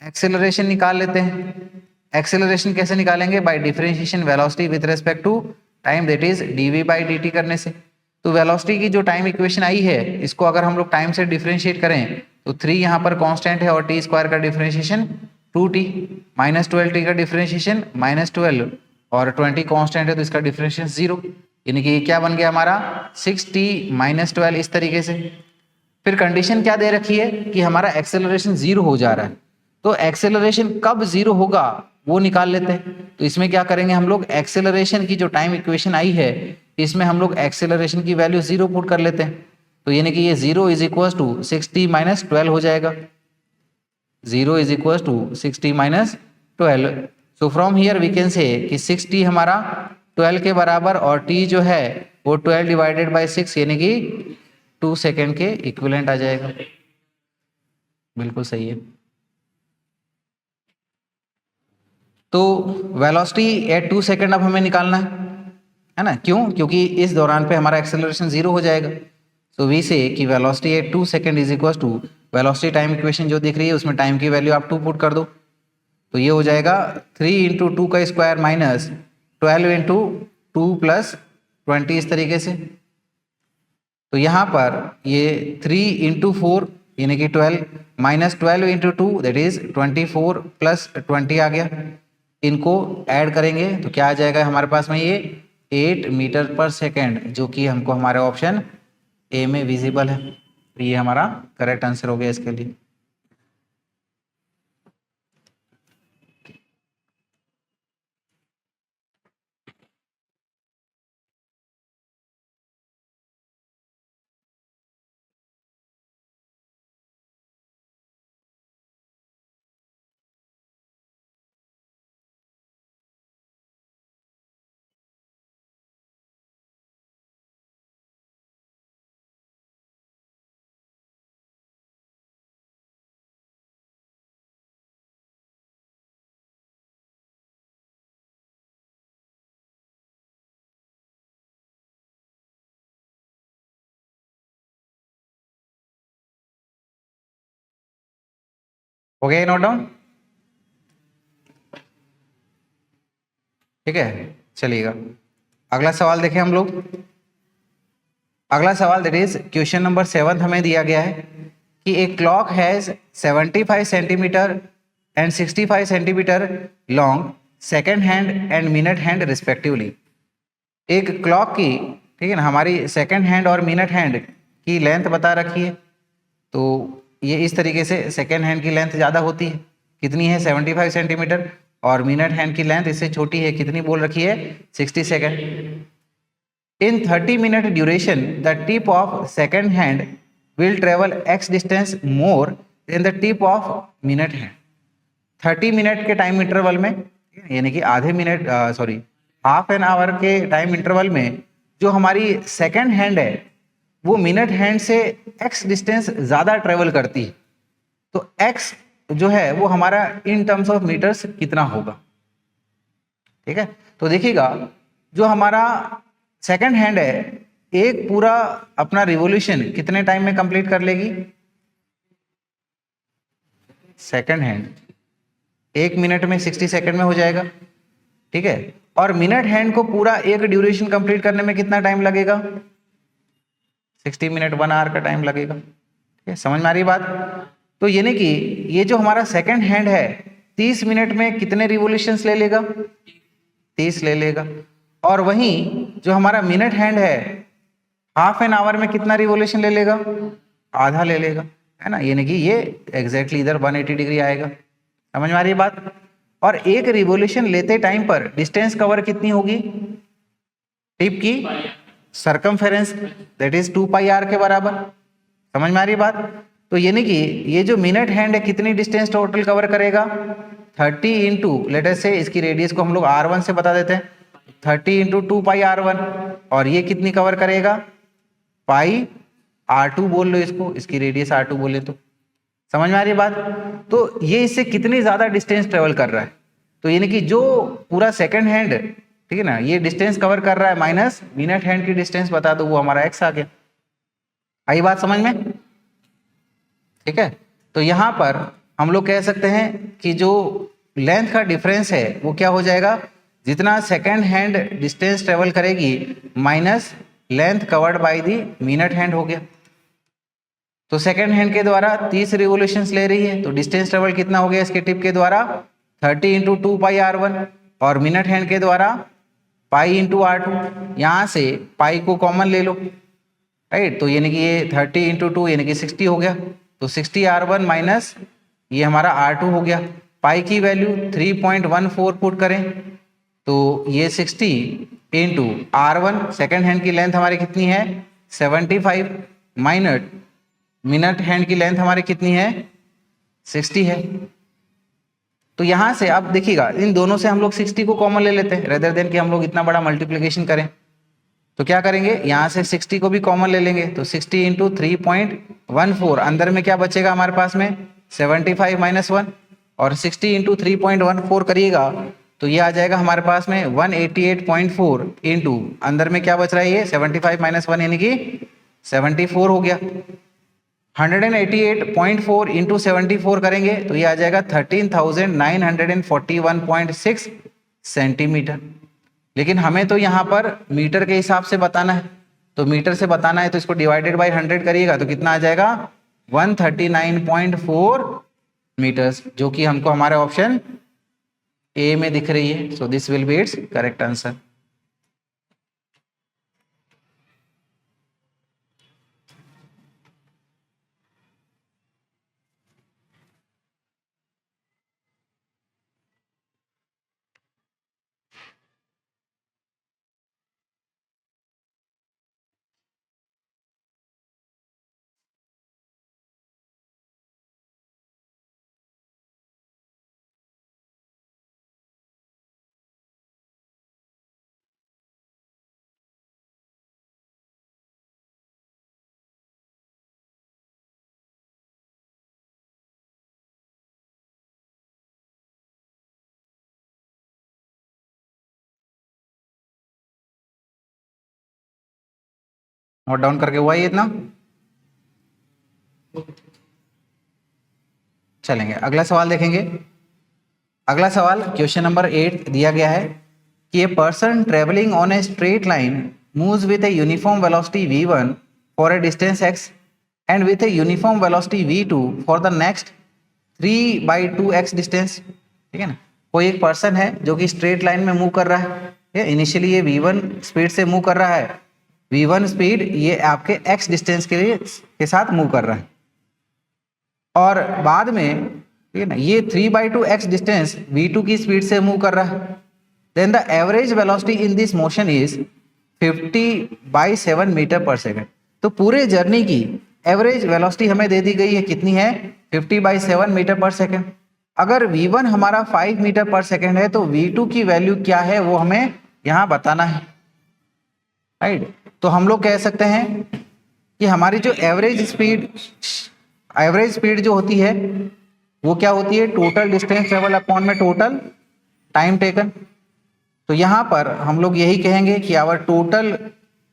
एक्सेलरेशन निकाल लेते हैं। एक्सेलरेशन कैसे निकालेंगे, by differentiation velocity with respect to time, that is dv by dt करने से। तो वेलोसिटी की जो टाइम इक्वेशन आई है, इसको अगर हम लोग टाइम से डिफरेंशिएट करें तो 3 यहाँ पर कांस्टेंट है और टी स्क्वायर का डिफरेंशिएशन 2t, माइनस 12t का डिफरेंशिएशन -12 और 20 कांस्टेंट है तो इसका डिफरेंशिएशन 0, यानी कि ये क्या बन गया हमारा 6t - 12 इस तरीके से। फिर कंडीशन क्या दे रखी है कि हमारा एक्सेलरेशन 0 हो जा रहा है, तो एक्सेलरेशन कब 0 होगा वो निकाल लेते हैं। तो इसमें क्या करेंगे हम लोग, एक्सेलरेशन की जो टाइम इक्वेशन आई है इसमें हम लोग एक्सेलरेशन की वैल्यू 0 पुट कर लेते हैं, तो यानी कि ये 0 = 6t - 12 हो जाएगा। 0 = 6t - 12। So from here we can say कि 6t हमारा 12 के बराबर और t जो है वो 12/6 यानी कि 2 सेकेंड के इक्विवेलेंट आ जाएगा। बिल्कुल सही है। तो वेलोसिटी एट 2 सेकेंड अब हमें निकालना है ना, क्यों? क्योंकि इस दौरान पे हमारा एक्सेलरेशन 0 हो जाएगा। सो वी से कि velocity at 2 second = velocity time equation जो दिख रही है उसमें टाइम की वैल्यू आप 2 पुट कर दो, तो ये हो जाएगा 3 × 2 का स्क्वायर माइनस 12 × 2 + 20 इस तरीके से। तो यहाँ पर ये 3 × 4 यानी कि 12 माइनस 12 × 2 दैट इज 24 + 20 आ गया। इनको ऐड करेंगे तो क्या आ जाएगा हमारे पास में, ये 8 मीटर पर सेकेंड, जो कि हमको हमारे ऑप्शन ए में विजिबल है। तो ये हमारा करेक्ट आंसर हो गया इसके लिए। हो गया नोट डाउन? ठीक है, चलिएगा अगला सवाल देखें हम लोग। अगला सवाल दैट इज क्वेश्चन नंबर 7 हमें दिया गया है कि एक clock has 75 centimetre and 65 centimetre long second hand and minute hand respectively. एक क्लॉक की, ठीक है ना, हमारी सेकेंड हैंड और मिनट हैंड की लेंथ बता रखी है। तो ये इस तरीके से सेकेंड हैंड की लेंथ ज़्यादा होती है, कितनी है 75 सेंटीमीटर, और मिनट हैंड की लेंथ इससे छोटी है, कितनी बोल रखी है 60 second. In 30 minute duration the tip of second hand will travel x distance more than the tip of minute hand. 30 minute के टाइम इंटरवल में, यानी कि आधे मिनट हाफ एन आवर के टाइम इंटरवल में जो हमारी सेकेंड हैंड है वो मिनट हैंड से x डिस्टेंस ज़्यादा ट्रेवल करती है। तो x जो है वो हमारा इन टर्म्स ऑफ मीटर्स कितना होगा, ठीक है। तो देखिएगा जो हमारा सेकेंड हैंड है एक पूरा अपना रिवोल्यूशन कितने टाइम में कंप्लीट कर लेगी? सेकेंड हैंड 1 मिनट में 60 सेकेंड में हो जाएगा, ठीक है। और मिनट हैंड को पूरा एक ड्यूरेशन कंप्लीट करने में कितना टाइम लगेगा? 60 मिनट 1 आवर का टाइम लगेगा, ठीक है। समझ में आ रही बात? तो यानी कि ये जो हमारा सेकेंड हैंड है 30 मिनट में कितने रिवोल्यूशंस ले लेगा? 30 ले लेगा। और वहीं जो हमारा मिनट हैंड है हाफ एन आवर में कितना रिवोल्यूशन ले लेगा? आधा ले लेगा, है ना। यानी कि ये एग्जैक्टली इधर 180 डिग्री आएगा। समझ में आ रही है बात? और एक रिवोल्यूशन लेते टाइम पर डिस्टेंस कवर कितनी होगी टिप की? सरकमफेरेंस दैट इज 2πr के बराबर। समझ में आ रही बात? तो यानी कि ये जो मिनट हैंड है कितनी डिस्टेंस टोटल कवर करेगा? 30 इंटू लेट अस से इसकी रेडियस को हम लोग r1 से बता देते हैं, 30 इंटू 2πr1, और ये कितनी कवर करेगा? पाई r2 बोल लो इसको, इसकी रेडियस r2 बोले तो। समझ में आ रही बात? तो ये इससे कितनी ज्यादा डिस्टेंस ट्रेवल कर रहा है, तो यानी कि जो पूरा सेकंड हैंड, ठीक है ना, ये डिस्टेंस कवर कर रहा है माइनस मिनट हैंड की डिस्टेंस बता दो, वो हमारा x आ गया। आई बात समझ में? ठीक है। तो यहाँ पर हम लोग कह सकते हैं कि जो लेंथ का डिफरेंस है वो क्या हो जाएगा? जितना सेकंड हैंड डिस्टेंस ट्रेवल करेगी minus length covered by the minute hand हो गया। तो सेकेंड हैंड के द्वारा 30 रिवोल्यूशंस ले रही है, तो डिस्टेंस ट्रेवल कितना हो गया इसके टिप के द्वारा 30 इंटू 2 पाई R1, और मिनट हैंड के द्वारा पाई इंटू R2। यहाँ से पाई को कॉमन ले लो, राइट, तो यानी कि ये 30 इंटू 2 यानी कि 60 हो गया, तो 60 R1 माइनस ये हमारा R2 हो गया। पाई की वैल्यू 3.14 पुट करें तो ये 60 इंटू R1, सेकेंड हैंड की लेंथ हमारी कितनी है 75, माइनट मिनट हैंड की लेंथ हमारी कितनी है 60 है। तो यहां से अब देखिएगा इन दोनों से हम लोग 60 को कॉमन ले लेते हैं, रेदर देन कि हम लोग इतना बड़ा मल्टीप्लिकेशन करें। तो क्या करेंगे, यहां से 60 को भी कॉमन ले लेंगे, तो 60 इंटू 3.14, अंदर में क्या बचेगा हमारे पास में 75 माइनस 1, और 60 इंटू 3.14 करिएगा तो ये आ जाएगा हमारे पास में 188.4 इंटू अंदर में क्या बच रहा है ये 75 माइनस 1 यानी कि 74 हो गया। 188.4 इंटू 74 करेंगे तो ये आ जाएगा 13,941.6 सेंटीमीटर। लेकिन हमें तो यहाँ पर मीटर के हिसाब से बताना है, तो मीटर से बताना है तो इसको डिवाइडेड बाय 100 करिएगा तो कितना आ जाएगा 139.4 मीटर्स, जो कि हमको हमारे ऑप्शन ए में दिख रही है। So this will B it's correct answer. Note down करके हुआ ये इतना, चलेंगे अगला सवाल देखेंगे। अगला सवाल क्वेश्चन नंबर 8 दिया गया है कि a person travelling on A straight line moves with a uniform velocity v1 for a distance x and with a uniform velocity v2 for the next 3/2x distance. ठीक है ना, कोई एक पर्सन है जो कि स्ट्रेट लाइन में move कर रहा है, इनिशियली ये v1 स्पीड से मूव कर रहा है, v1 स्पीड ये आपके x डिस्टेंस के साथ मूव कर रहा है, और बाद में ठीक है ना ये 3/2x डिस्टेंस v2 की स्पीड से मूव कर रहा है। Then the average velocity in this motion is 50/7 metre per second. तो पूरे जर्नी की एवरेज वेलोसिटी हमें दे दी गई है, कितनी है 50/7 मीटर पर सेकेंड। अगर v1 हमारा 5 मीटर पर सेकेंड है तो v2 की वैल्यू क्या है वो हमें यहाँ बताना है, राइट। तो हम लोग कह सकते हैं कि हमारी जो एवरेज स्पीड जो होती है वो क्या होती है, टोटल डिस्टेंस ट्रेवल अपॉन में टोटल टाइम टेकन। तो यहाँ पर हम लोग यही कहेंगे कि our total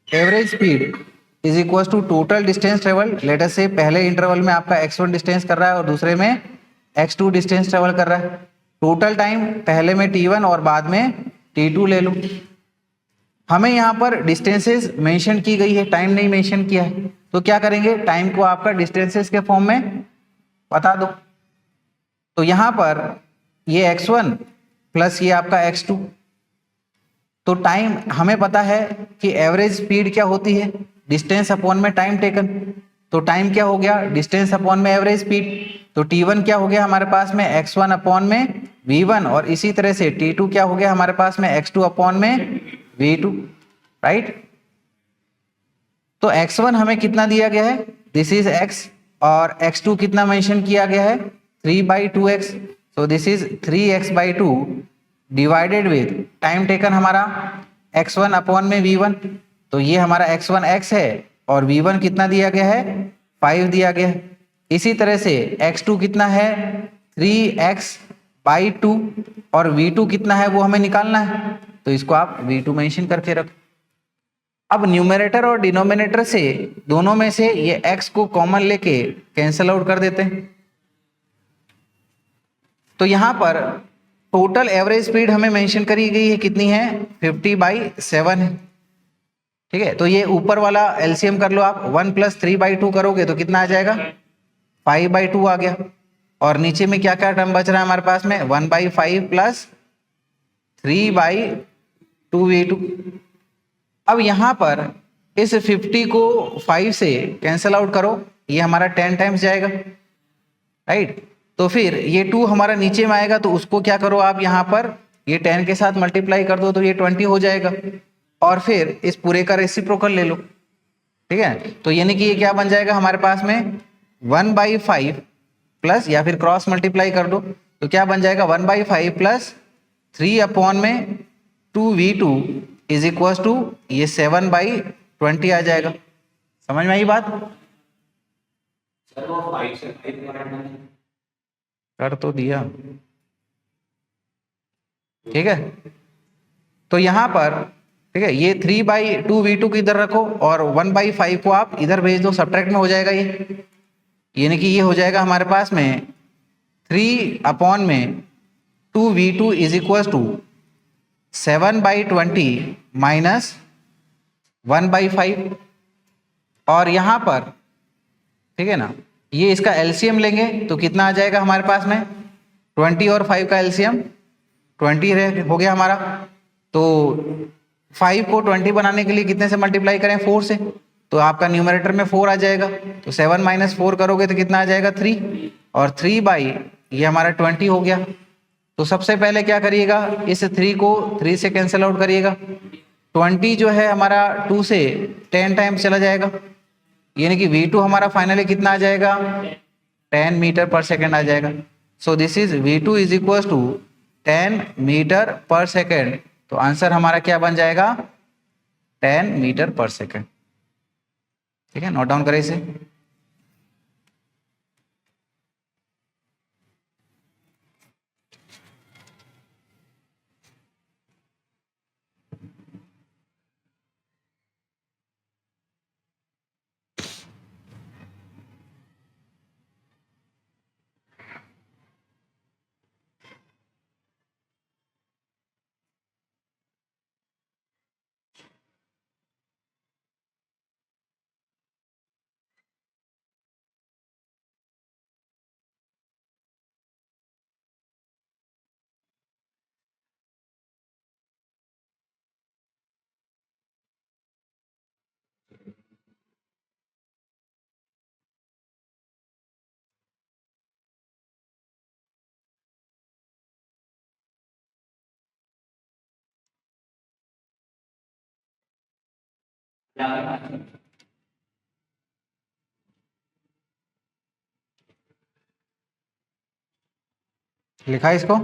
average speed is equal to total distance travel. Let us say पहले इंटरवल में आपका x1 डिस्टेंस कर रहा है और दूसरे में x2 डिस्टेंस ट्रेवल कर रहा है। टोटल टाइम पहले में t1 और बाद में t2 ले लो। हमें यहाँ पर डिस्टेंसेस मेंशन की गई है, टाइम नहीं मेंशन किया है, तो क्या करेंगे टाइम को आपका डिस्टेंसेस के फॉर्म में बता दो। तो यहाँ पर ये x1 प्लस ये आपका x2, तो टाइम हमें पता है कि एवरेज स्पीड क्या होती है डिस्टेंस अपॉन में टाइम टेकन। तो टाइम क्या हो गया डिस्टेंस अपॉन में एवरेज स्पीड, तो t1 क्या हो गया हमारे पास में x1 अपॉन में v1, और इसी तरह से t2 क्या हो गया हमारे पास में x2 अपॉन में v2, राइट। तो x1 हमें कितना दिया गया है, दिस इज x, और x2 कितना मेंशन किया गया है 3/2x, so this is 3x/2 divided with time taken हमारा x1 अपॉन में v1, तो ये हमारा x1 x है और v1 कितना दिया गया है 5 दिया गया है। इसी तरह से x2 कितना है 3x/2 और v2 कितना है वो हमें निकालना है, तो इसको आप v2 मेंशन करके रखो। अब न्यूमरेटर और डिनोमिनेटर से दोनों में से ये x को कॉमन लेके कैंसल आउट कर देते हैं। तो यहां पर टोटल एवरेज स्पीड हमें मेंशन करी गई है, कितनी है 50/7 है। ठीक है, तो ये ऊपर वाला एलसीएम कर लो आप, 1 + 3/2 करोगे तो कितना आ जाएगा, 5/2 आ गया। और नीचे में क्या क्या टर्म बच रहा है हमारे पास में, 1/5 + 3/2v2। अब यहाँ पर इस 50 को 5 से कैंसिल आउट करो, ये हमारा 10 टाइम्स जाएगा, राइट। तो फिर ये 2 हमारा नीचे में आएगा, तो उसको क्या करो आप, यहाँ पर ये 10 के साथ मल्टीप्लाई कर दो तो ये 20 हो जाएगा। और फिर इस पूरे का रेसिप्रोकल ले लो, ठीक है। तो यानी कि ये क्या बन जाएगा हमारे पास में, 1/5 प्लस, या फिर क्रॉस मल्टीप्लाई कर दो तो क्या बन जाएगा, 1/5 + 3/2v2 इज इक्वल टू ये 7/20 आ जाएगा। समझ में आई बात? कर तो दिया, ठीक है। तो यहाँ पर ठीक है, ये 3/2v2 को इधर रखो और 1/5 को आप इधर भेज दो, सब्ट्रैक्ट में हो जाएगा ये, यानी कि ये हो जाएगा हमारे पास में 3/2v2 is equal to 7/20 minus 1/5। और यहाँ पर ठीक है ना, ये इसका एलसीएम लेंगे तो कितना आ जाएगा हमारे पास में, 20 और 5 का एलसीएम 20 हो गया हमारा। तो 5 को 20 बनाने के लिए कितने से मल्टीप्लाई करें, 4 से, तो आपका न्यूमरेटर में 4 आ जाएगा। तो 7 - 4 करोगे तो कितना आ जाएगा, 3, और 3 ये हमारा 20 हो गया। तो सबसे पहले क्या करिएगा, इस 3 को 3 से कैंसिल आउट करिएगा। 20 जो है हमारा 2 से 10 टाइम्स चला जाएगा, यानी कि v2 हमारा फाइनली कितना आ जाएगा, 10 मीटर पर सेकेंड आ जाएगा। So this is v2 is equal to 10 metre per second. तो आंसर हमारा क्या बन जाएगा, 10 मीटर पर सेकेंड। ठीक है, नोट डाउन करें इसे। लिखा है इसको,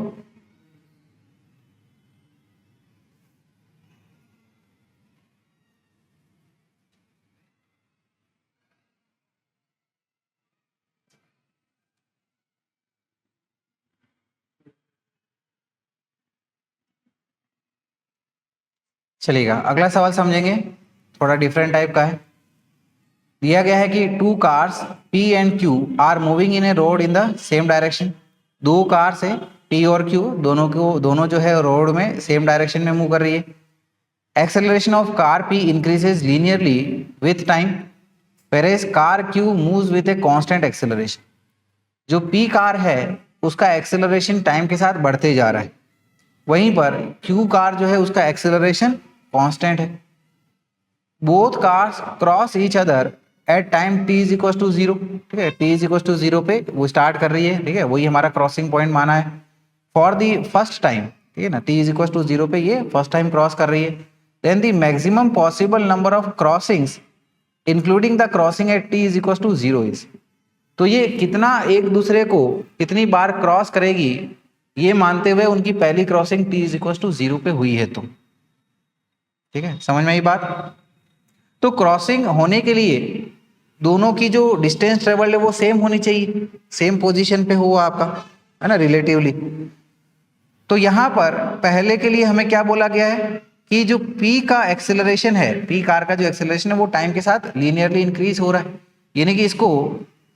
चलिएगा। अगला सवाल समझेंगे, थोड़ा डिफरेंट टाइप का है। दिया गया है कि 2 cars P and Q are moving in a road in the same direction. 2 cars है P और Q, दोनों जो है रोड में सेम डायरेक्शन में मूव कर रही है। Acceleration of car P increases linearly with time, whereas car Q moves with a constant acceleration. जो P कार है उसका एक्सेलरेशन टाइम के साथ बढ़ते जा रहा है, वहीं पर Q कार जो है उसका एक्सेलरेशन कांस्टेंट है। Both cars cross each other at time t is equal to 0। ठीक है, t इज इक्वल टू 0 पे वो स्टार्ट कर रही है, ठीक है, वही हमारा क्रॉसिंग पॉइंट माना है फॉर दी फर्स्ट टाइम। ठीक है ना, t इज इक्वल टू 0 पे ये फर्स्ट टाइम क्रॉस कर रही है। Then the maximum possible number of crossings including the crossing at t is equal to 0 is. तो ये कितना एक दूसरे को कितनी बार क्रॉस करेगी, ये मानते हुए उनकी पहली crossing t is equal to 0 पे हुई है। तो ठीक है, समझ में आई बात। तो क्रॉसिंग होने के लिए दोनों की जो डिस्टेंस ट्रेवल्ड है वो सेम होनी चाहिए, सेम पोजीशन पे हो आपका, है ना, रिलेटिवली। तो यहाँ पर पहले के लिए हमें क्या बोला गया है कि जो P का एक्सेलरेशन है, P कार का जो एक्सेलरेशन है वो टाइम के साथ लीनियरली इंक्रीज हो रहा है, यानी कि इसको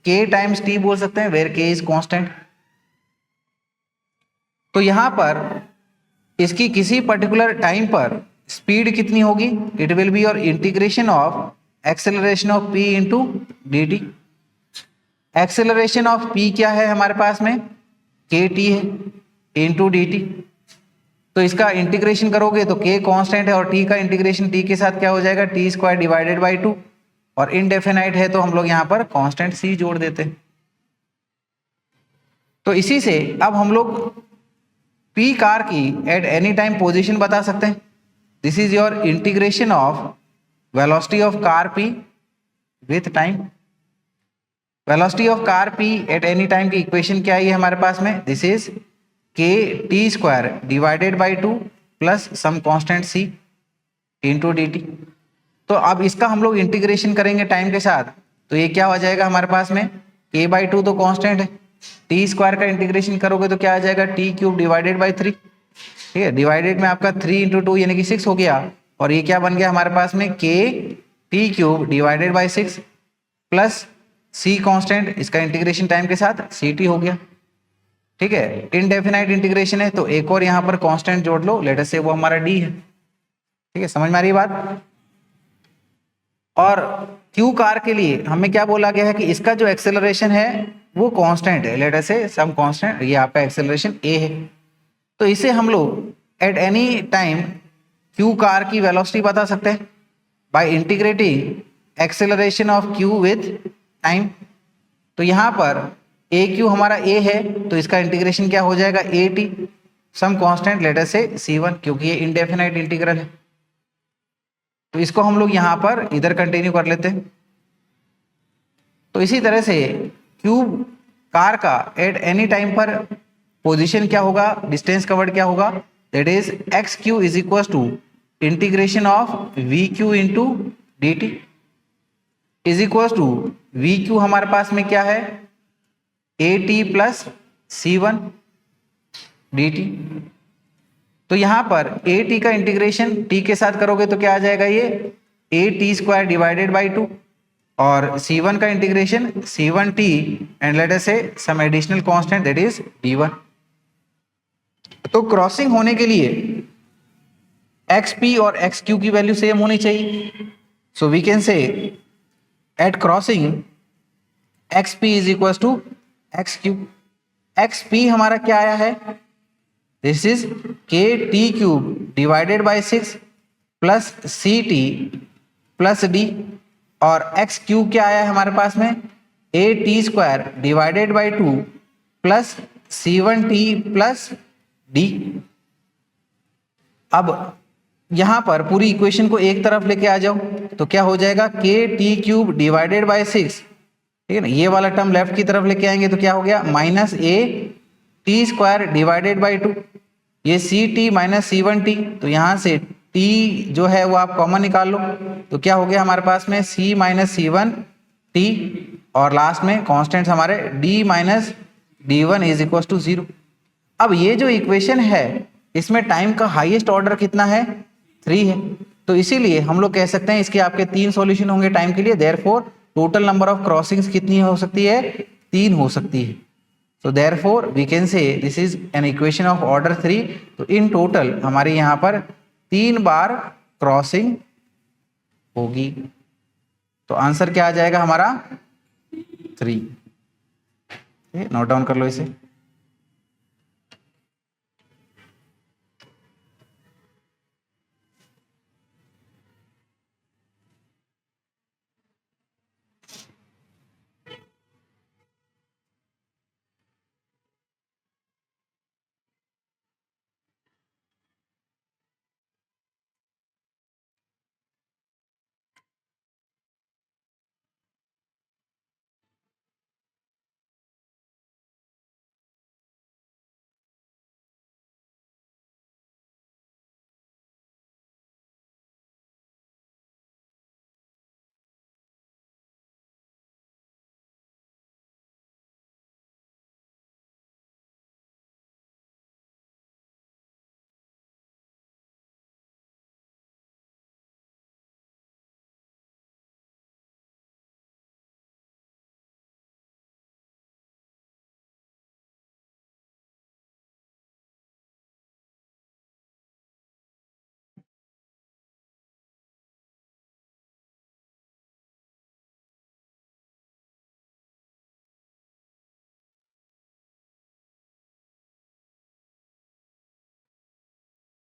K टाइम्स T बोल सकते हैं, वेयर K इज कांस्टेंट। तो यहाँ पर इसकी किसी पर्टिकुलर टाइम पर स्पीड कितनी होगी, it will be your integration of acceleration of p into D T. Acceleration of p क्या है हमारे पास में, के टी है इंटू डी टी। तो इसका इंटीग्रेशन करोगे तो k कांस्टेंट है और t का इंटीग्रेशन t के साथ क्या हो जाएगा, टी स्क्वायर डिवाइडेड बाई 2, और इनडेफिनाइट है तो हम लोग यहाँ पर कांस्टेंट c जोड़ देते हैं। तो इसी से अब हम लोग p कार की एट एनी टाइम पोजीशन बता सकते हैं। This is your integration of velocity of car p with time. Velocity of car p at any time की इक्वेशन क्या है हमारे पास में, this is K T square divided by 2 plus some constant c into D T. तो अब इसका हम लोग इंटीग्रेशन करेंगे टाइम के साथ, तो ये क्या हो जाएगा हमारे पास में, k बाई 2 तो कांस्टेंट है, टी स्क्वायर का इंटीग्रेशन करोगे तो क्या आ जाएगा, टी क्यूब डिवाइडेड बाई 3। ठीक है, डिवाइडेड में आपका 3 इंटू 2 यानी कि 6 हो गया, और ये क्या बन गया हमारे पास में, K T cube divided by 6 plus C constant, इसका इंटीग्रेशन टाइम के साथ सी टी हो गया। ठीक है, इनडेफिनाइट इंटीग्रेशन है तो एक और यहाँ पर कांस्टेंट जोड़ लो, लेट अस से वो हमारा डी है। ठीक है, समझ में आ रही है बात। और क्यू कार के लिए हमें क्या बोला गया है कि इसका जो एक्सेलरेशन है वो कांस्टेंट है, late us say some constant, ये आपका एक्सेलरेशन ए है। तो इसे हम लोग eight any time Q car की वेलोसिटी बता सकते हैं by integrating acceleration of Q with time. तो यहाँ पर ए क्यू हमारा ए है तो इसका इंटीग्रेशन क्या हो जाएगा, A T some constant let us say C1, क्योंकि ये इंडेफिनाइट इंटीग्रल है। तो इसको हम लोग यहाँ पर इधर कंटिन्यू कर लेते हैं। तो इसी तरह से क्यूब कार का एट एनी टाइम पर पोजीशन क्या होगा, डिस्टेंस कवर्ड क्या होगा, that is X Q is equal to integration of V Q into D T is equal to V Q हमारे पास में क्या है, A T plus C1 D T. तो यहां पर ए टी का इंटीग्रेशन टी के साथ करोगे तो क्या आ जाएगा, ये A T square divided by 2, और C1 का integration C1 T and let us say some additional constant that is D1। तो क्रॉसिंग होने के लिए XP और XQ की वैल्यू सेम होनी चाहिए। So we can say at crossing XP is equal to XQ। XP हमारा क्या आया है, this is K T cube divided by 6 plus C T plus D, और एक्स क्यू क्या आया है हमारे पास में, A T square divided by 2 plus C1 T plus D. अब यहां पर पूरी इक्वेशन को एक तरफ लेके आ जाओ तो क्या हो जाएगा, के टी क्यूब डिवाइडेड बाई 6, ठीक है ना, ये वाला टर्म लेफ्ट की तरफ लेके आएंगे तो क्या हो गया, minus A T square divided by 2, ये c T minus C1 T, तो यहां से टी जो है वो आप कॉमन निकाल लो तो क्या हो गया हमारे पास में, C माइनस C1 टी, और लास्ट में कॉन्स्टेंट्स हमारे D minus D1 is equal to 0। अब ये जो इक्वेशन है इसमें टाइम का हाईएस्ट ऑर्डर कितना है, 3 है। तो इसीलिए हम लोग कह सकते हैं इसके आपके 3 सॉल्यूशन होंगे टाइम के लिए, therefore total number of crossings कितनी हो सकती है, 3 हो सकती है। So therefore we can say this is an equation of order 3। तो in total हमारे यहाँ पर 3 बार क्रॉसिंग होगी। तो आंसर क्या आ जाएगा हमारा, 3। नोट डाउन कर लो इसे।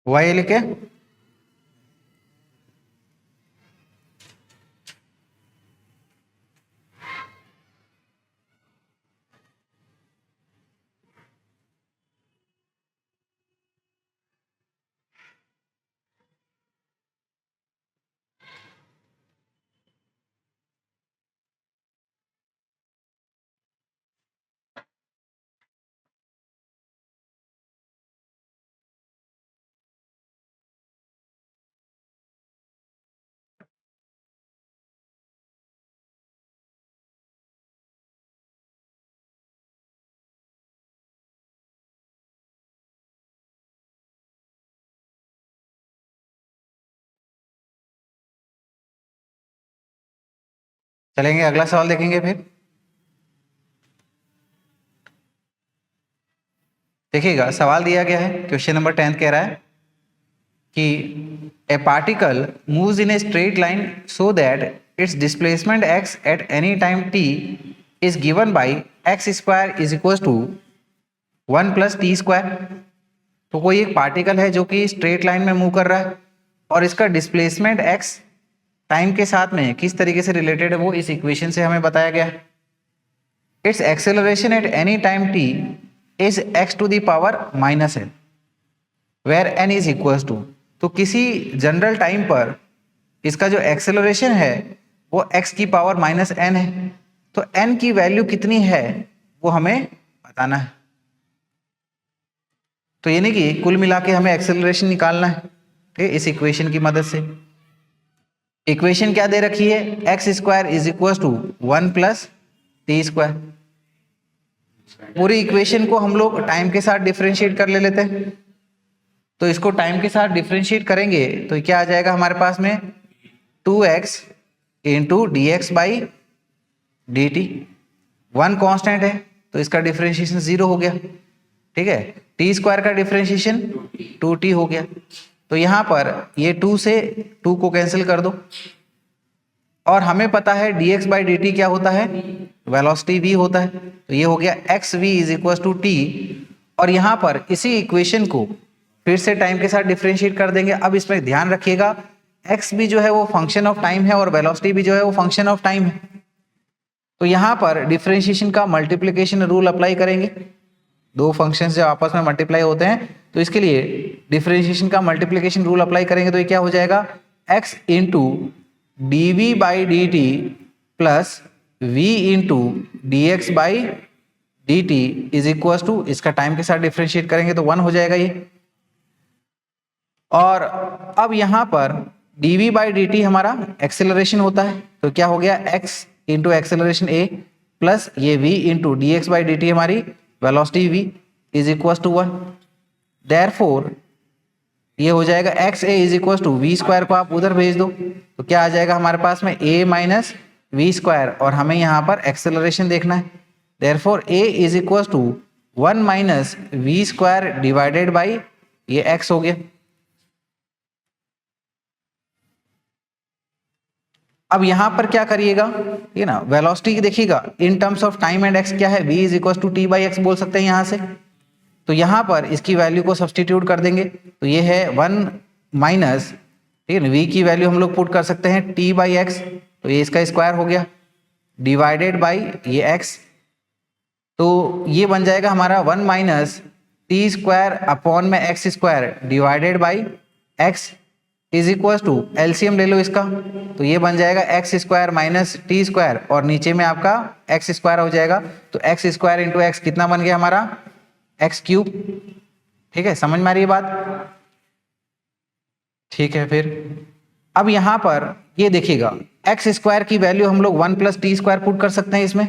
वाई लिखे, चलेंगे अगला सवाल देखेंगे। फिर देखिएगा, सवाल दिया गया है, क्वेश्चन नंबर 10 कह रहा है कि a particle moves in a straight line so that its displacement x at any time t is given by X square is equal to 1 plus T square. तो कोई एक पार्टिकल है जो कि स्ट्रेट लाइन में मूव कर रहा है और इसका डिस्प्लेसमेंट x टाइम के साथ में किस तरीके से रिलेटेड है वो इस इक्वेशन से हमें बताया गया है। Its acceleration at any time t is x to the power minus n where n is equal to, तो किसी जनरल टाइम पर इसका जो एक्सेलरेशन है वो x की पावर माइनस n है। तो n की वैल्यू कितनी है वो हमें बताना है। तो यानी कि कुल मिला के हमें एक्सेलरेशन निकालना है, ठीक है, इस इक्वेशन की मदद से। इक्वेशन क्या दे रखी है, X square is equal to 1 plus T square. पूरी इक्वेशन को हम लोग टाइम के साथ डिफरेंशिएट कर ले लेते हैं। तो इसको टाइम के साथ डिफरेंशिएट करेंगे तो क्या आ जाएगा हमारे पास में 2x into D x by D T. 1 constant है तो इसका डिफरेंशिएशन 0 हो गया, ठीक है। टी स्क्वायर का डिफरेंशिएशन 2t हो गया। तो यहाँ पर ये 2 से 2 को कैंसिल कर दो और हमें पता है dx बाई डी टी क्या होता है, वेलोसिटी v होता है। तो ये हो गया X V is equal to T. और यहाँ पर इसी इक्वेशन को फिर से टाइम के साथ डिफरेंशिएट कर देंगे। अब इसमें ध्यान रखिएगा एक्स भी जो है वो फंक्शन ऑफ टाइम है और वेलोसिटी भी जो है वो फंक्शन ऑफ टाइम है। तो यहाँ पर डिफरेंशिएशन का मल्टीप्लिकेशन रूल अप्लाई करेंगे। दो फंक्शंस जब आपस में मल्टीप्लाई होते हैं तो इसके लिए डिफरेंशिएशन का मल्टीप्लिकेशन रूल अप्लाई करेंगे। तो ये क्या हो जाएगा, x into D we by D T plus v into D x by D T is equal to, इसका टाइम के साथ डिफरेंशिएट करेंगे तो 1 हो जाएगा ये। और अब यहाँ पर d we by D t हमारा एक्सेलरेशन होता है। तो क्या हो गया, x into acceleration a plus ये v into D x by D t हमारी velocity v is equal to 1। Therefore ये हो जाएगा x a is equal to v square को आप उधर भेज दो तो क्या आ जाएगा हमारे पास में a माइनस वी स्क्वायर, और हमें यहाँ पर एक्सेलरेशन देखना है। Therefore a is equal to 1 minus V square divided by ये x हो गया। अब यहाँ पर क्या करिएगा, ये ना वेलोसिटी देखिएगा in terms of time and x क्या है, v is equal to T by X बोल सकते हैं यहाँ से। तो यहाँ पर इसकी वैल्यू को सब्सटीट्यूट कर देंगे तो ये है 1 माइनस, ठीक है, v की वैल्यू हम लोग पुट कर सकते हैं t बाई एक्स, तो ये इसका स्क्वायर हो गया डिवाइडेड बाई ये x। तो ये बन जाएगा हमारा 1 माइनस टी स्क्वायर अपॉन में X square divided by x is equal to, LCM ले लो इसका, तो ये बन जाएगा X square minus T square और नीचे में आपका एक्स स्क्वायर हो जाएगा। तो एक्स स्क्वायर इंटू एक्स कितना बन गया हमारा, एक्स क्यूब। ठीक है, समझ में आ रही है बात, ठीक है। फिर अब यहाँ पर ये देखिएगा एक्स स्क्वायर की वैल्यू हम लोग 1 प्लस टी स्क्वायर पुट कर सकते हैं इसमें।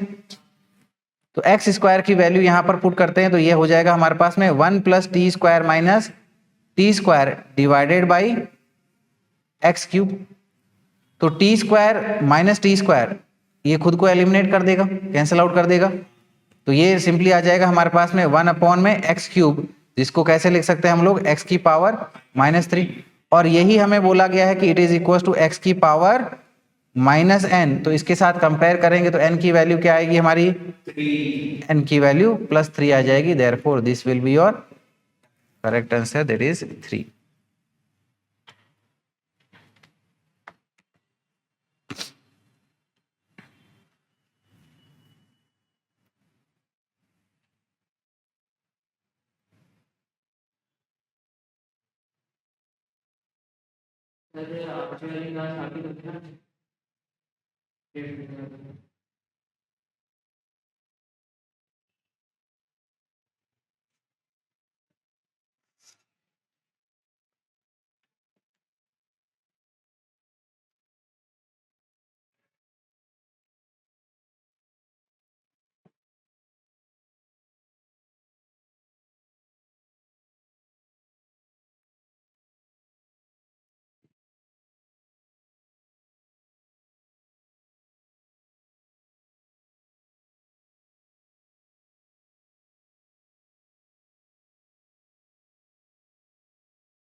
तो एक्स स्क्वायर की वैल्यू यहाँ पर पुट करते हैं तो ये हो जाएगा हमारे पास में 1 plus T square minus T square divided by x cube. तो t square minus T square ये खुद को एलिमिनेट कर देगा, कैंसिल आउट कर देगा। तो ये सिंपली आ जाएगा हमारे पास में 1 अपॉन में एक्स क्यूब, जिसको कैसे लिख सकते हैं हम लोग, एक्स की पावर -3। और यही हमें बोला गया है कि it is equal to X की पावर -n। तो इसके साथ कंपेयर करेंगे तो n की वैल्यू क्या आएगी हमारी, n की वैल्यू +3 आ जाएगी। Therefore this will be your correct answer, that is 3।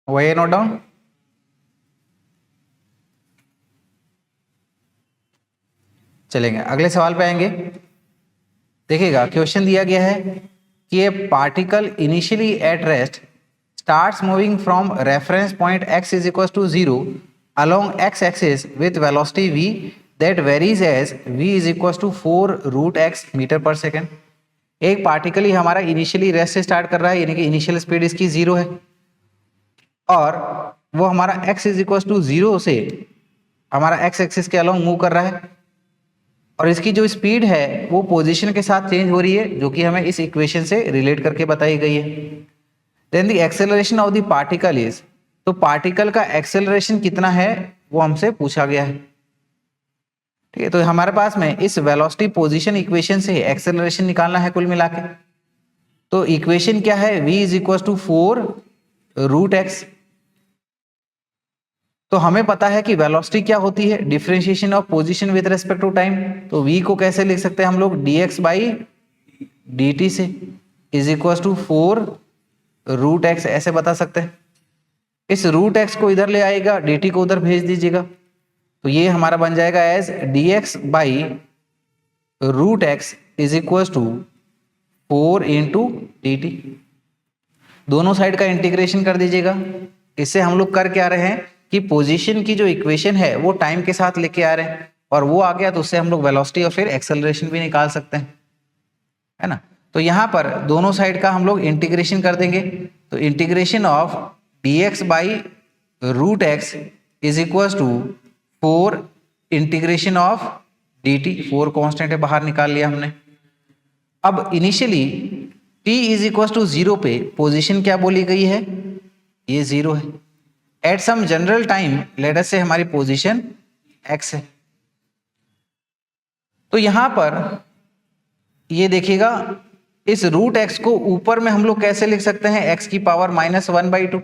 वही नोट डाउन। चलेंगे अगले सवाल पे आएंगे। देखिएगा क्वेश्चन दिया गया है कि a particle initially at rest starts moving from reference point x is equal to 0 along x axis with velocity v that varies as v is equal to 4√x metre per second. एक particle ही हमारा initially rest से start कर रहा है, यानी कि initial speed इसकी 0 है, और वो हमारा x इज इक्वल टू 0 से हमारा x एक्सिस के अलोंग मूव कर रहा है, और इसकी जो स्पीड है वो पोजीशन के साथ चेंज हो रही है, जो कि हमें इस इक्वेशन से रिलेट करके बताई गई है। Then the acceleration of the particle is, तो पार्टिकल का एक्सेलरेशन कितना है वो हमसे पूछा गया है। ठीक है, तो हमारे पास में इस वेलोसिटी पोजीशन इक्वेशन से एक्सेलरेशन निकालना है कुल मिला के। तो इक्वेशन क्या है, v is equal to 4√x। तो हमें पता है कि वेलोसिटी क्या होती है, differentiation of position with respect to time. तो v को कैसे लिख सकते हैं हम लोग, dx बाई dt से इज इक्वल टू 4√x ऐसे बता सकते हैं। इस √x को इधर ले आएगा, dt को उधर भेज दीजिएगा, तो ये हमारा बन जाएगा as dx by √x is equal to 4 into dt। दोनों साइड का इंटीग्रेशन कर दीजिएगा। इससे हम लोग कर क्या रहे हैं कि पोजीशन की जो इक्वेशन है वो टाइम के साथ लेके आ रहे हैं, और वो आ गया तो उससे हम लोग वेलोसिटी और फिर एक्सेलरेशन भी निकाल सकते हैं, है ना। तो यहाँ पर दोनों साइड का हम लोग इंटीग्रेशन कर देंगे। तो integration of dx by √x is equal to 4 integration of dt। 4 constant है, बाहर निकाल लिया हमने। अब initially t is equal to 0 पे पोजीशन क्या बोली गई है, ये 0 है। At some general time let us say हमारी पोजीशन x है। तो यहां पर ये देखिएगा, इस √x को ऊपर में हम लोग कैसे लिख सकते हैं, x की पावर -1/2।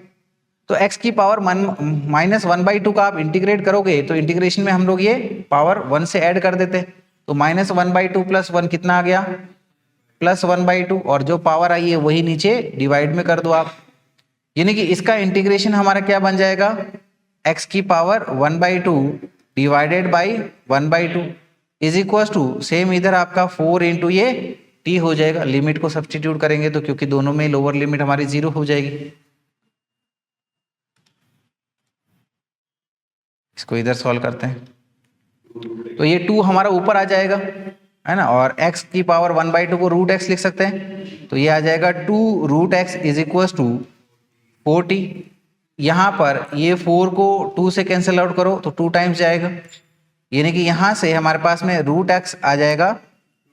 तो x की पावर -1/2 का आप इंटीग्रेट करोगे तो इंटीग्रेशन में हम लोग ये पावर 1 से ऐड कर देते हैं, तो -1/2 + 1 कितना आ गया, +1/2, और जो पावर आई है वही नीचे डिवाइड में कर दो आप। यानी कि इसका इंटीग्रेशन हमारा क्या बन जाएगा, x की power 1/2 divided by 1/2 is equal to, same इधर आपका 4 इंटू ये t हो जाएगा। लिमिट को सब्सटीट्यूट करेंगे तो क्योंकि दोनों में लोअर लिमिट हमारी 0 हो जाएगी। इसको इधर सॉल्व करते हैं, तो ये 2 हमारा ऊपर आ जाएगा, है ना, और x की पावर 1/2 को √x लिख सकते हैं, तो ये आ जाएगा 2√x is equal to 4t। यहाँ पर ये 4 को 2 से कैंसिल आउट करो तो 2 टाइम्स जाएगा, यानी कि यहाँ से हमारे पास में √x आ जाएगा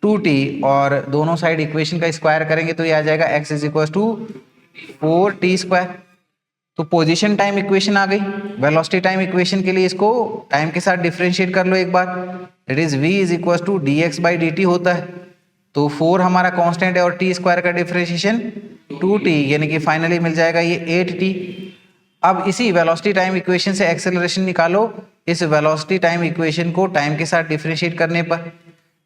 2t, और दोनों साइड इक्वेशन का स्क्वायर करेंगे तो ये आ जाएगा x is equal to 4t²। तो पोजीशन टाइम इक्वेशन आ गई। वेलोसिटी टाइम इक्वेशन के लिए इसको टाइम के साथ डिफरेंशिएट कर लो एक बार, that is v is equal to dx by dt होता है। तो 4 हमारा कांस्टेंट है और t² का डिफरेंशिएशन 2t, यानी कि फाइनली मिल जाएगा ये 8t। अब इसी वेलोसिटी टाइम इक्वेशन से एक्सेलरेशन निकालो, इस वेलोसिटी टाइम इक्वेशन को टाइम के साथ डिफरेंशिएट करने पर,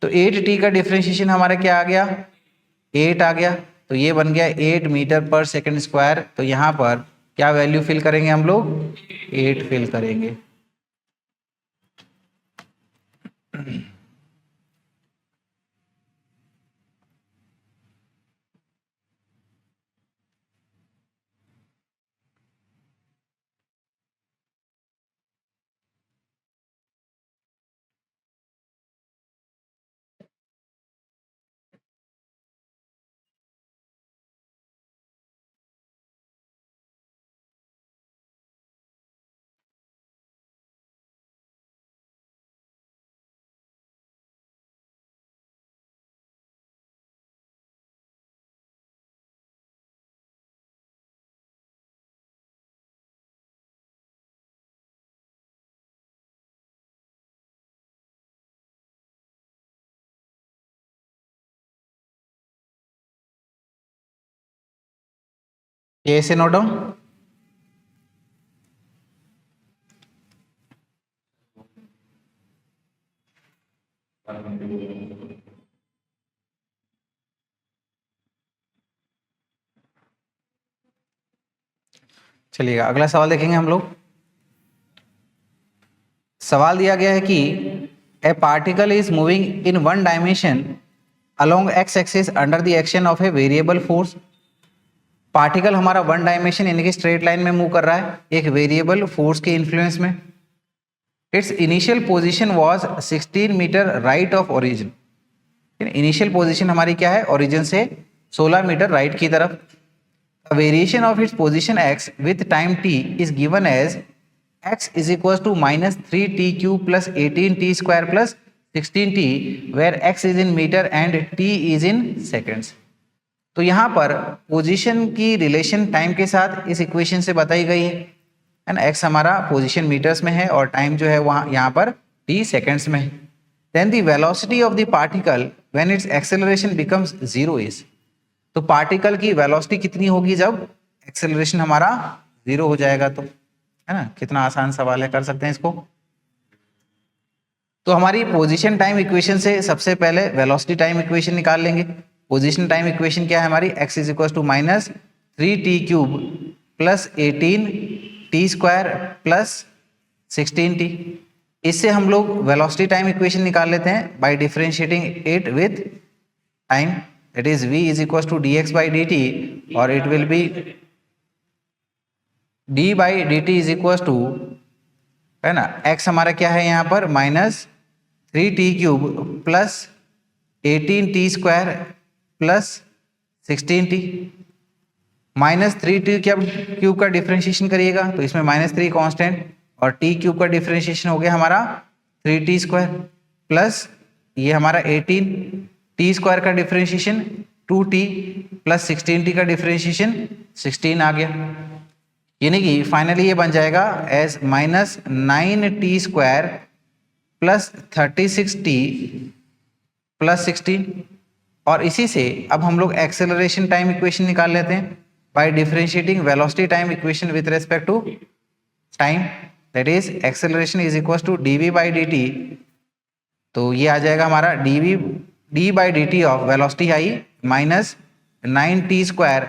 तो 8t का डिफरेंशिएशन हमारा क्या आ गया, 8 आ गया, तो ये बन गया 8 मीटर पर सेकंड स्क्वायर। तो यहाँ पर क्या वैल्यू फिल करेंगे हम लोग, 8 फिल करेंगे। ये से नोट डाउन। चलिएगा अगला सवाल देखेंगे हम लोग। सवाल दिया गया है कि a particle is moving in one dimension along x axis under the action of a variable force. Particle हमारा वन डायमेंशन यानी कि स्ट्रेट लाइन में मूव कर रहा है एक वेरिएबल फोर्स के इन्फ्लुएंस में। Its initial position was 16 metre right of origin. Initial position हमारी क्या है, ओरिजिन से 16 मीटर राइट की तरफ। Variation of its position x with time t is given as x is equal to -3t³ plus 18t square plus 16t, where x is in metre and t is in seconds. तो यहाँ पर position की relation time के साथ इस equation से बताई गई है ना। x हमारा पोजीशन मीटर्स में है और टाइम जो है वहाँ यहाँ पर t सेकेंड्स में है। Then the velocity of the particle when its acceleration becomes 0 is. तो पार्टिकल की वेलोसिटी कितनी होगी जब एक्सेलरेशन हमारा 0 हो जाएगा, तो है ना। कितना आसान सवाल है, कर सकते हैं इसको। तो हमारी पोजीशन टाइम इक्वेशन से सबसे पहले वेलोसिटी टाइम इक्वेशन निकाल लेंगे। पोजीशन टाइम इक्वेशन क्या है हमारी, x is equal to -3t³ plus 18t square plus 16t। इससे हम लोग वेलोसिटी टाइम इक्वेशन निकाल लेते हैं by differentiating it with time, that is v is equal to dx by dt, और it will be d by dt is equal to, है ना, x हमारा क्या है यहाँ पर -3t³ plus 18t square plus 16t। -3t³ का differentiation करिएगा तो इसमें -3 कांस्टेंट और t³ का डिफरेंशिएशन हो गया हमारा 3t स्क्वायर प्लस ये हमारा 18t स्क्वायर का डिफरेंशिएशन 2t प्लस 16t का डिफरेंशिएशन 16 आ गया। यानी कि फाइनली ये बन जाएगा as -9t square plus 36t plus 16। और इसी से अब हम लोग एक्सेलरेशन टाइम इक्वेशन निकाल लेते हैं by differentiating velocity time equation with respect to time, that is acceleration is equal to dv by dt। तो ये आ जाएगा हमारा d by dt of velocity आई -9t square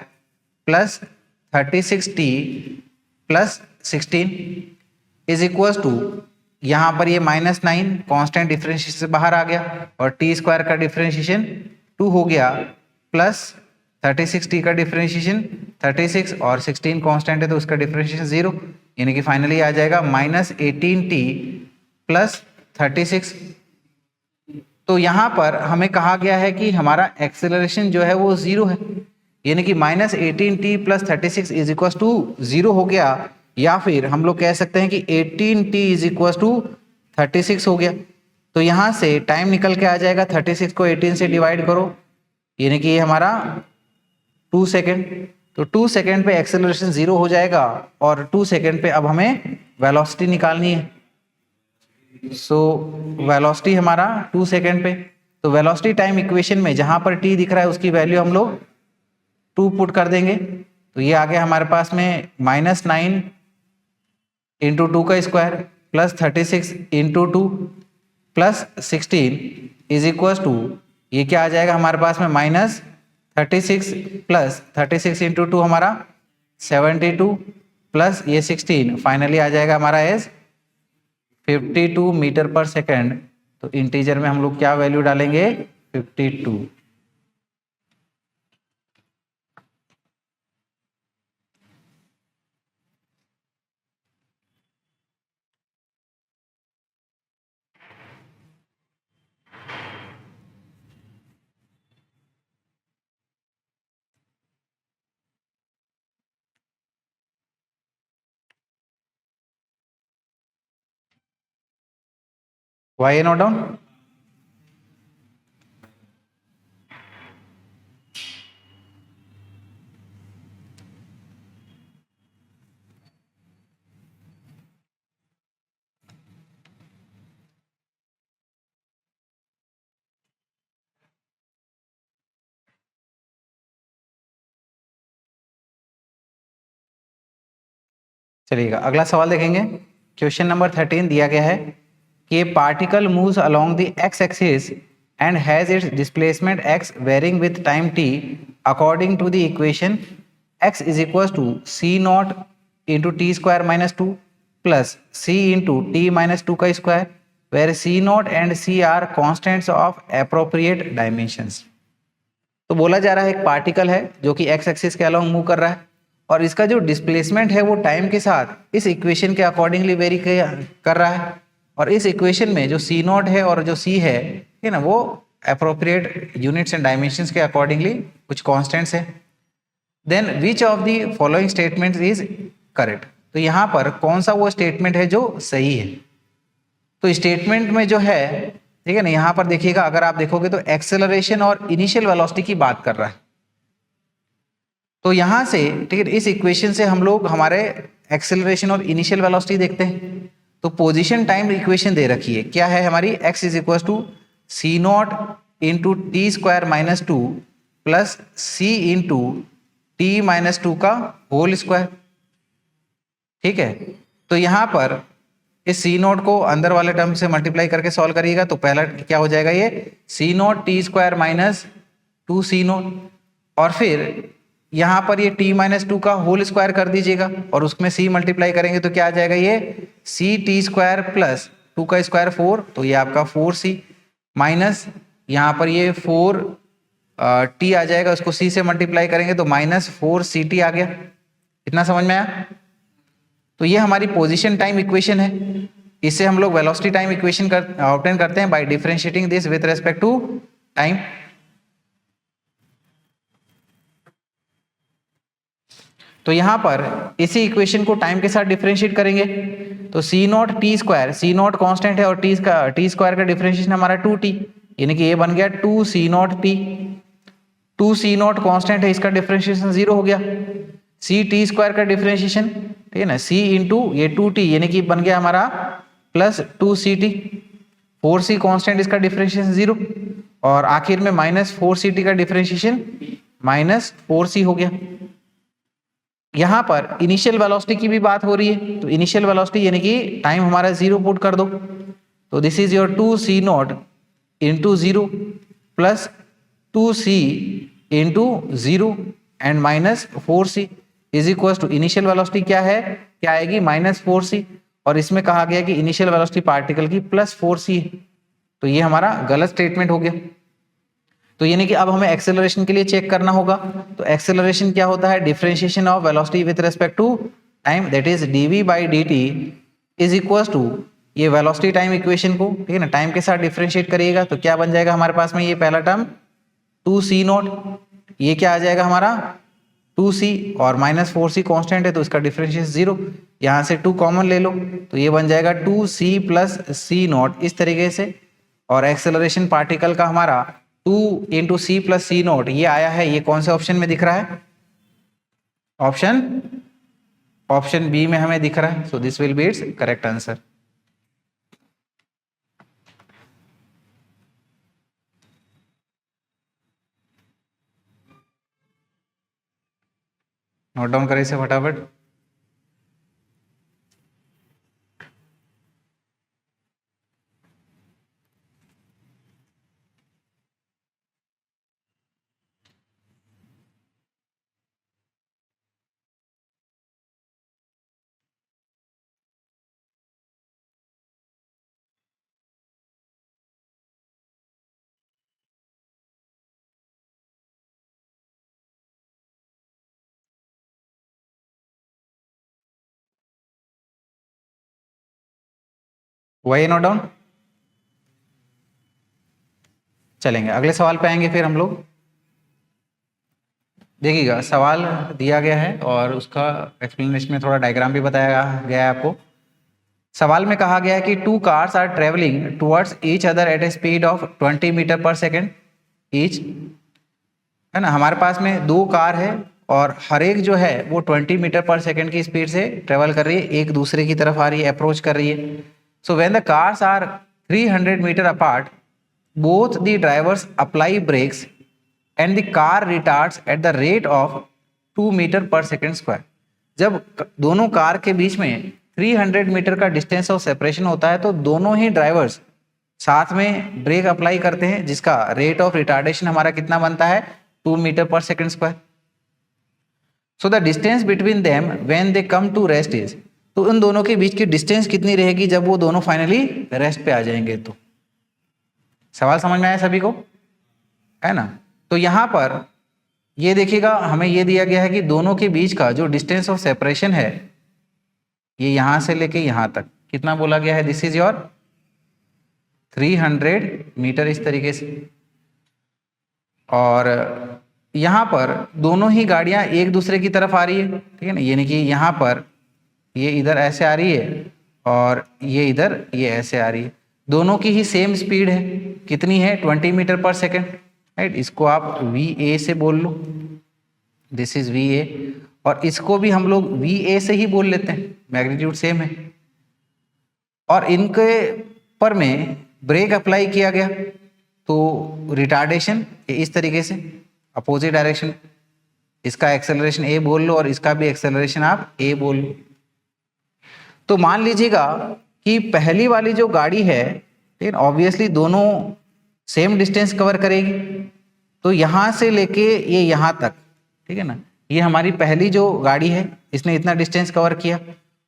plus 36t plus 16 is equal to, यहाँ पर ये -9 constant differentiation से बाहर आ गया और t स्क्वायर का डिफरेंशिएशन 2 हो गया प्लस 36t का डिफरेंशिएशन 36 और 16 कांस्टेंट है तो उसका डिफरेंशिएशन 0, यानी कि फाइनली आ जाएगा -18t प्लस 36। तो यहाँ पर हमें कहा गया है कि हमारा एक्सेलरेशन जो है वो 0 है, यानी कि -18t plus 36 is equal to 0 हो गया, या फिर हम लोग कह सकते हैं कि 18t इज इक्वल टू 36 हो गया। तो यहाँ से टाइम निकल के आ जाएगा, 36 को 18 से डिवाइड करो यानी कि ये हमारा 2 सेकेंड। तो 2 सेकेंड पे एक्सेलरेशन 0 हो जाएगा और 2 सेकेंड पे अब हमें वेलोसिटी निकालनी है। सो वेलोसिटी हमारा 2 सेकेंड पे, तो वेलोसिटी टाइम इक्वेशन में जहां पर t दिख रहा है उसकी वैल्यू हम लोग 2 पुट कर देंगे। तो ये आ गया हमारे पास में -9 इंटू 2 का square plus 36 into 2 plus 16 is equal to, ये क्या आ जाएगा हमारे पास में -36 प्लस 36 इंटू 2 हमारा 72 प्लस ये 16 फाइनली आ जाएगा हमारा एज 52 मीटर पर सेकेंड। तो इंटीजर में हम लोग क्या वैल्यू डालेंगे, 52। Why note down? चलिएगा अगला सवाल देखेंगे। क्वेश्चन नंबर 13 दिया गया है कि particle moves along the x axis and has its displacement x varying with time t according to the equation x is equal to c naught into t square minus two plus c into t minus two का square where c naught and c are constants of appropriate dimensions. तो बोला जा रहा है एक particle है जो कि एक्स एक्सिस के अलोंग मूव कर रहा है और इसका जो डिस्प्लेसमेंट है वो टाइम के साथ इस इक्वेशन के अकॉर्डिंगली वेरी कर रहा है और इस इक्वेशन में जो सी नॉट है और जो सी है ना, वो अप्रोप्रिएट यूनिट्स एंड डायमेंशंस के अकॉर्डिंगली कुछ कांस्टेंट्स है। Then which of the following statement is correct. तो यहाँ पर कौन सा वो स्टेटमेंट है जो सही है। तो स्टेटमेंट में जो है, ठीक है ना, यहाँ पर देखिएगा, अगर आप देखोगे तो एक्सेलरेशन और इनिशियल वेलोसिटी की बात कर रहा है। तो यहाँ से, ठीक है, इस इक्वेशन से हम लोग हमारे एक्सेलरेशन और इनिशियल वेलोसिटी देखते हैं। तो पोजीशन टाइम इक्वेशन दे रखी है, क्या है हमारी, x is equal to c naught into t square minus two plus c into t minus two का होल स्क्वायर। ठीक है, तो यहाँ पर इस सी नोट को अंदर वाले टर्म से मल्टीप्लाई करके सॉल्व करिएगा तो पहला क्या हो जाएगा, ये c naught t square minus two c naught और फिर यहाँ पर ये t माइनस टू का होल स्क्वायर कर दीजिएगा और उसमें c मल्टीप्लाई करेंगे तो क्या आ जाएगा, ये c t square plus two का स्क्वायर 4, तो ये आपका 4c माइनस यहाँ पर ये 4 t आ जाएगा, उसको c से मल्टीप्लाई करेंगे तो माइनस 4ct आ गया। इतना समझ में आया। तो ये हमारी पोजीशन टाइम इक्वेशन है। इससे हम लोग वेलोसिटी टाइम इक्वेशन ऑब्टेन करते हैं by differentiating this with respect to time. तो यहाँ पर इसी इक्वेशन को टाइम के साथ डिफरेंशिएट करेंगे तो c naught t square, c naught constant है और टी स्क्वायर का डिफरेंशिएशन हमारा 2t, यानी कि ये बन गया 2 c naught t. 2 c naught constant है, इसका डिफरेंशिएशन 0 हो गया। सी टी स्क्वायर का डिफरेंशिएशन, ठीक है ना, सी इंटू ये 2t यानी कि बन गया हमारा प्लस 2ct। 4c कॉन्स्टेंट, इसका डिफरेंशिएशन 0 और आखिर में माइनस 4ct का डिफरेंशिएशन माइनस 4c हो गया। यहाँ पर इनिशियल वेलोसिटी की भी बात हो रही है तो इनिशियल वेलोसिटी यानी कि टाइम हमारा 0 पुट कर दो तो this is your 2c naught into 0 plus 2c into 0 and minus 4c is equal to initial velocity क्या है, क्या आएगी, माइनस 4c और इसमें कहा गया कि इनिशियल वेलोसिटी पार्टिकल की प्लस 4c है, तो ये हमारा गलत स्टेटमेंट हो गया। तो यानी कि अब हमें एक्सेलरेशन के लिए चेक करना होगा। तो एक्सेलरेशन क्या होता है, differentiation of velocity with respect to time, that is dv by dt is equal to ये वेलोसिटी टाइम इक्वेशन को, ठीक है ना, टाइम के साथ डिफरेंशिएट करिएगा तो क्या बन जाएगा हमारे पास में, ये पहला टर्म 2c नॉट, ये क्या आ जाएगा हमारा 2c और माइनस 4c कांस्टेंट है तो इसका डिफरेंशिएशन 0, यहाँ से 2 कॉमन ले लो तो ये बन जाएगा 2c प्लस c नॉट इस तरीके से। और एक्सेलरेशन पार्टिकल का हमारा 2 इंटू सी प्लस सी नोट ये आया है, ये कौन से ऑप्शन में दिख रहा है, ऑप्शन बी में हमें दिख रहा है। So this will B it's correct answer. Note down करें इसे फटाफट। वही नोट डाउन। चलेंगे अगले सवाल पे आएंगे फिर हम लोग। देखिएगा सवाल दिया गया है और उसका एक्सप्लेनेशन में थोड़ा डायग्राम भी बताया गया है आपको। सवाल में कहा गया है कि 2 cars are travelling towards each other at a speed of 20 metre per second each, है ना, हमारे पास में 2 कार है और हर एक जो है वो 20 मीटर पर सेकेंड की स्पीड से ट्रेवल कर रही है, एक दूसरे की तरफ आ रही है, अप्रोच कर रही है। So when the cars are 300 metre apart both the drivers apply brakes and the car retards at the rate of 2 metre per second square. जब दोनों कार के बीच में 300 मीटर का डिस्टेंस ऑफ सेपरेशन होता है तो दोनों ही ड्राइवर्स साथ में ब्रेक अप्लाई करते हैं, जिसका रेट ऑफ रिटार्डेशन हमारा कितना बनता है 2 metre per second square. So the distance between them when they come to rest is, तो उन दोनों के बीच की डिस्टेंस कितनी रहेगी जब वो दोनों फाइनली रेस्ट पे आ जाएंगे। तो सवाल समझ में आया सभी को, है ना। तो यहां पर ये देखिएगा, हमें ये दिया गया है कि दोनों के बीच का जो डिस्टेंस ऑफ सेपरेशन है ये यहां से लेके यहां तक कितना बोला गया है, दिस इज योर 300 मीटर इस तरीके से। और यहां पर दोनों ही गाड़ियां एक दूसरे की तरफ आ रही है, ठीक है ना, यानी कि यहां पर ये इधर ऐसे आ रही है और ये इधर ये ऐसे आ रही है। दोनों की ही सेम स्पीड है, कितनी है 20 मीटर पर सेकेंड, राइट। इसको आप VA से बोल लो, दिस इज VA, और इसको भी हम लोग VA से ही बोल लेते हैं, मैग्नीट्यूड सेम है। और इनके पर में ब्रेक अप्लाई किया गया तो रिटार्डेशन इस तरीके से अपोजिट डायरेक्शन, इसका एक्सेलरेशन A बोल लो और इसका भी एक्सेलरेशन आप A बोल लो। तो मान लीजिएगा कि पहली वाली जो गाड़ी है, ठीक है, ऑब्वियसली दोनों सेम डिस्टेंस कवर करेगी, तो यहां से लेके ये यहां तक, ठीक है ना, ये हमारी पहली जो गाड़ी है इसने इतना डिस्टेंस कवर किया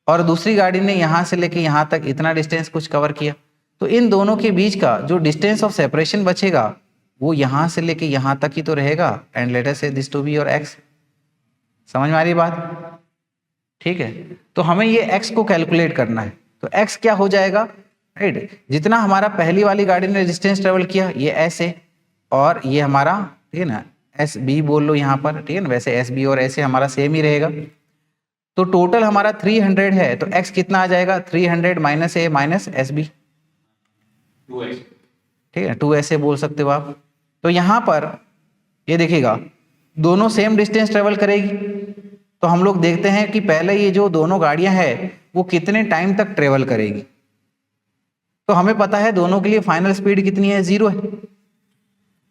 और दूसरी गाड़ी ने यहां से लेके यहां तक इतना डिस्टेंस कुछ कवर किया। तो इन दोनों के बीच का जो डिस्टेंस ऑफ सेपरेशन बचेगा वो यहां से लेके यहां तक ही तो रहेगा, and let us say this to be your x। समझ में आ रही बात, ठीक है। तो हमें ये x को कैलकुलेट करना है, तो x क्या हो जाएगा, राइट, जितना हमारा पहली वाली गाड़ी ने डिस्टेंस ट्रेवल किया ये s है और ये हमारा, ठीक है ना, SB बोल लो यहाँ पर, ठीक है ना, वैसे SB और ऐसे हमारा सेम ही रहेगा। तो टोटल हमारा 300 है, तो x कितना आ जाएगा 300 minus A minus SB, 2x, ठीक है, 2 ऐसे बोल सकते हो आप। तो यहां पर ये देखिएगा दोनों सेम डिस्टेंस ट्रेवल करेगी, तो हम लोग देखते हैं कि पहले ये जो दोनों गाड़ियां हैं वो कितने टाइम तक ट्रेवल करेगी। तो हमें पता है दोनों के लिए फाइनल स्पीड कितनी है, 0 है।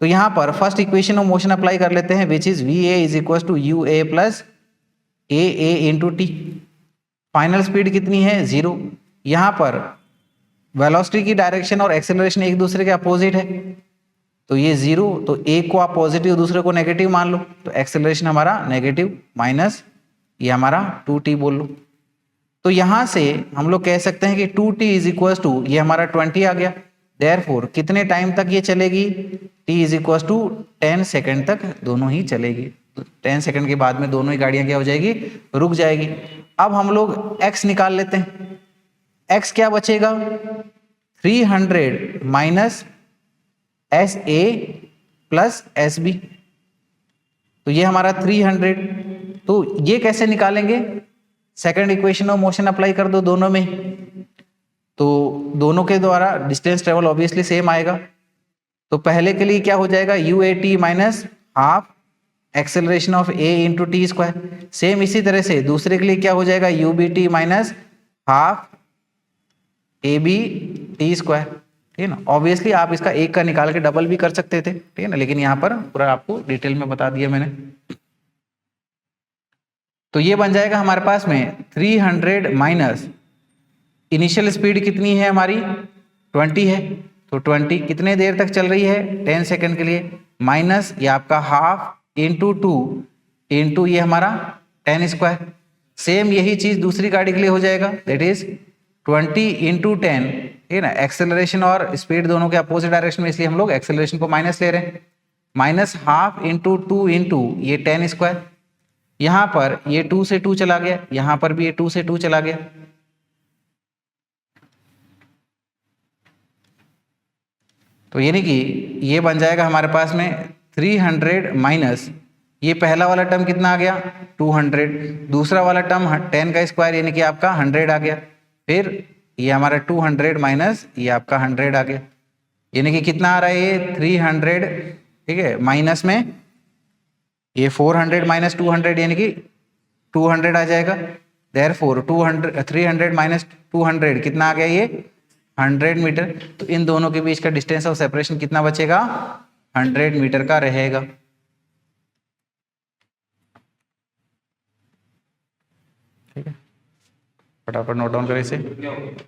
तो यहां पर first equation of motion apply कर लेते हैं, which is VA is equal to UA plus AA into t. Final speed कितनी है, 0। यहां पर वेलोसिटी की डायरेक्शन और एक्सेलरेशन एक दूसरे के अपोजिट है, तो ये 0, तो एक को आप पॉजिटिव दूसरे को नेगेटिव मान लो, तो एक्सेलरेशन हमारा नेगेटिव माइनस ये हमारा 2t बोल लो। तो यहां से हम लोग कह सकते हैं कि 2t इज इक्वल टू ये हमारा 20 आ गया। देयरफॉर कितने टाइम तक ये चलेगी, t is equal to 10 second तक दोनों ही चलेगी। तो 10 सेकेंड के बाद में दोनों ही गाड़ियां क्या हो जाएगी, रुक जाएगी। अब हम लोग x निकाल लेते हैं, x क्या बचेगा 300 माइनस SA प्लस SB, तो ये हमारा 300। तो ये कैसे निकालेंगे, second equation of motion apply कर दो दोनों में, तो दोनों के द्वारा डिस्टेंस ट्रेवल ऑब्वियसली सेम आएगा। तो पहले के लिए क्या हो जाएगा UAT minus half acceleration of A into t square. Same इसी तरह से दूसरे के लिए क्या हो जाएगा UBT minus half AB T square, ठीक है ना। ऑब्वियसली आप इसका एक का निकाल के डबल भी कर सकते थे, ठीक है ना, लेकिन यहाँ पर पूरा आपको डिटेल में बता दिया मैंने। तो ये बन जाएगा हमारे पास में 300 माइनस इनिशियल स्पीड कितनी है हमारी 20 है, तो 20 कितने देर तक चल रही है 10 सेकंड के लिए, माइनस ये आपका हाफ इंटू 2 इंटू ये हमारा 10 स्क्वायर। सेम यही चीज दूसरी गाड़ी के लिए हो जाएगा, दैट इज 20 इंटू 10, ठीक है ना। एक्सेलरेशन और स्पीड दोनों के अपोजिट डायरेक्शन में, इसलिए हम लोग एक्सेलरेशन को माइनस ले रहे हैं, माइनस हाफ इंटू 2 इंटू ये 10 स्क्वायर। यहां पर ये 2 से 2 चला गया, यहां पर भी ये 2 से 2 चला गया, तो यानी कि ये बन जाएगा हमारे पास में 300 माइनस ये पहला वाला टर्म कितना आ गया 200, दूसरा वाला टर्म 10 का स्क्वायर यानी कि आपका 100 आ गया, फिर ये हमारा 200 माइनस ये आपका 100 आ गया, यानी कि कितना आ रहा है ये 300, ठीक है, माइनस में ये 400 माइनस 200 यानी कि 200 आ जाएगा। देयरफॉर 300 माइनस 200 कितना आ गया ये 100 मीटर। तो इन दोनों के बीच का डिस्टेंस ऑफ सेपरेशन कितना बचेगा 100 मीटर का रहेगा। ठीक है, फटाफट नोट डाउन करें इसे। क्या हो गया?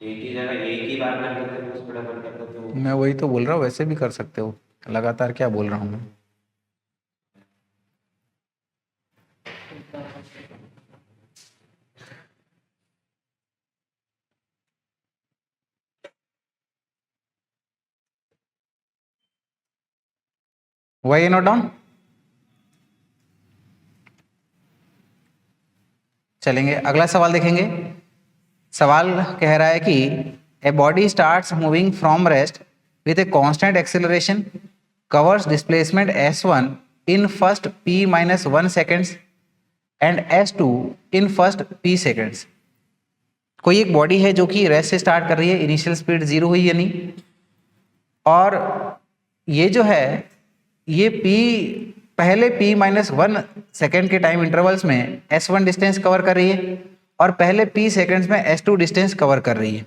एक ही जगह एक ही बार कर लेते थे, उस फटाफट कर लेते हो। मैं वही तो बोल रहा हूँ, वैसे भी कर सकते हो, लगातार क्या बोल रहा हूँ मैं। वही नोट डाउन। चलेंगे अगला सवाल देखेंगे। सवाल कह रहा है कि a body starts moving from rest with a constant acceleration, covers displacement s1 in first p-1 seconds and s2 in first p seconds. कोई एक बॉडी है जो कि रेस्ट से स्टार्ट कर रही है, इनिशियल स्पीड 0 हुई यानी, और ये जो है ये पहले p-1 सेकेंड के टाइम इंटरवल्स में s1 डिस्टेंस कवर कर रही है और पहले p सेकेंड्स में s2 डिस्टेंस कवर कर रही है।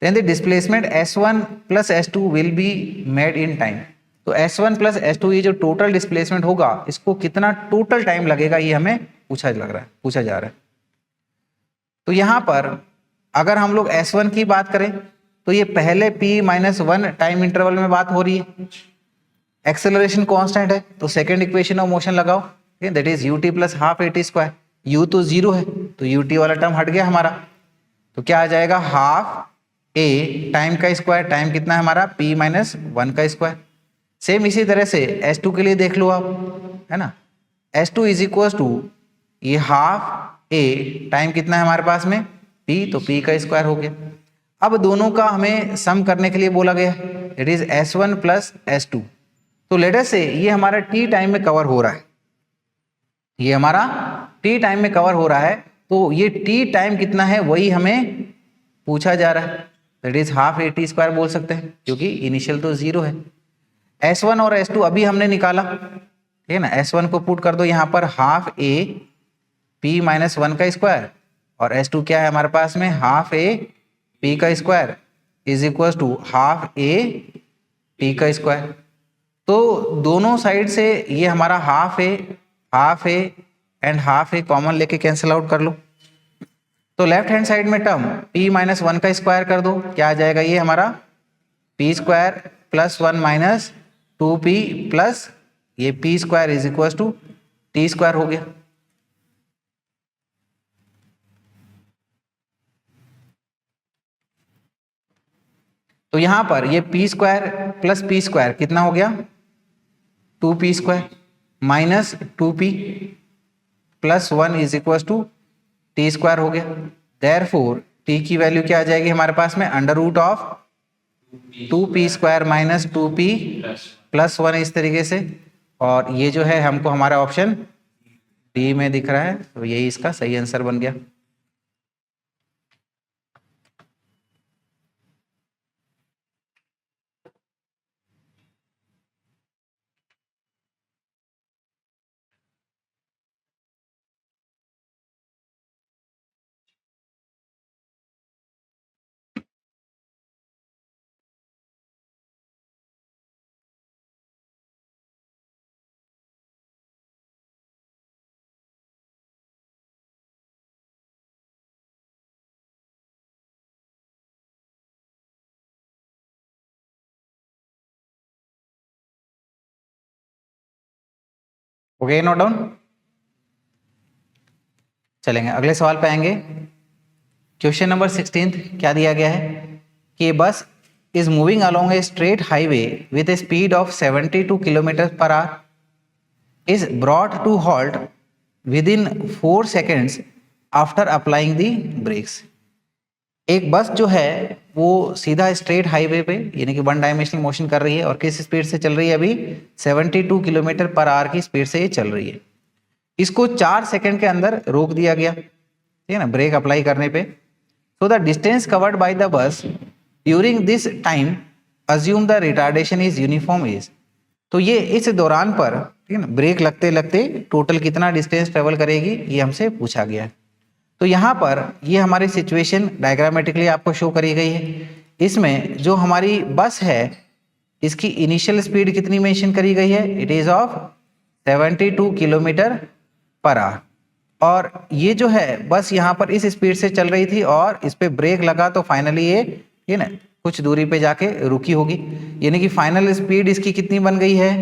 Then the displacement s1 plus s2 will be made in time. तो s1 प्लस s2 ये जो टोटल डिस्प्लेसमेंट होगा, इसको कितना टोटल टाइम लगेगा ये हमें पूछा जा रहा है। तो यहाँ पर अगर हम लोग s1 की बात करें तो ये पहले p-1 टाइम इंटरवल में बात हो रही है, एक्सेलरेशन कांस्टेंट है, तो सेकंड इक्वेशन ऑफ मोशन लगाओ, that is ut plus half at square. u तो 0 है तो ut वाला टर्म हट गया हमारा, तो क्या आ जाएगा हाफ a टाइम का स्क्वायर, टाइम कितना है हमारा p-1 का स्क्वायर। सेम इसी तरह से s2 के लिए देख लो आप, है ना, s2 इज इक्वल टू ये हाफ a टाइम कितना है हमारे पास में p, तो p का स्क्वायर हो गया। अब दोनों का हमें सम करने के लिए बोला गया, it is s1 plus s2। तो लेट अस से ये हमारा t टाइम में कवर हो रहा है, ये हमारा t टाइम में कवर हो रहा है, तो ये t टाइम कितना है वही हमें पूछा जा रहा है, that is half at square बोल सकते हैं क्योंकि इनिशियल तो 0 है। s1 और s2 अभी हमने निकाला, ठीक है ना, s1 को पुट कर दो यहाँ पर हाफ a p-1 का स्क्वायर और s2 क्या है हमारे पास में हाफ a p का square is equal to half a p का स्क्वायर। तो दोनों साइड से ये हमारा half a and half a common लेके कैंसिल आउट कर लो, तो लेफ्ट हैंड साइड में टर्म p-1 का स्क्वायर कर दो, क्या आ जाएगा ये हमारा p square plus 1 minus 2p plus ये p square is equal to t square हो गया। तो यहां पर ये p square plus p square कितना हो गया 2p square minus 2p plus 1 is equal to t square हो गया। देयरफॉर t की वैल्यू क्या आ जाएगी हमारे पास में under root of 2p square minus 2p plus 1 इस तरीके से, और ये जो है हमको हमारा ऑप्शन डी में दिख रहा है, तो यही इसका सही आंसर बन गया। Okay, note down. चलेंगे अगले सवाल पे आएंगे। क्वेश्चन नंबर 16 क्या दिया गया है कि bus is moving along a straight highway with a speed of 72 kilometre per hour is brought to halt within 4 seconds after applying the brakes. एक बस जो है वो सीधा स्ट्रेट हाईवे पे यानी कि 1 डायमेंशनल मोशन कर रही है और किस स्पीड से चल रही है अभी 72 किलोमीटर पर आवर की स्पीड से ये चल रही है। इसको 4 सेकंड के अंदर रोक दिया गया, ठीक है ना, ब्रेक अप्लाई करने पे। सो the distance covered by the bus during this time assume the retardation is uniform is. तो ये इस दौरान पर, ठीक है ना, ब्रेक लगते लगते टोटल कितना डिस्टेंस ट्रेवल करेगी ये हमसे पूछा गया है। तो यहाँ पर ये हमारी सिचुएशन डायग्रामेटिकली आपको शो करी गई है। इसमें जो हमारी बस है इसकी इनिशियल स्पीड कितनी मेंशन करी गई है, it is of 72 kilometre per our. और ये जो है बस यहाँ पर इस स्पीड से चल रही थी और इस पे ब्रेक लगा तो फाइनली ये ना कुछ दूरी पे जाके रुकी होगी, यानी कि फाइनल स्पीड इसकी कितनी बन गई है,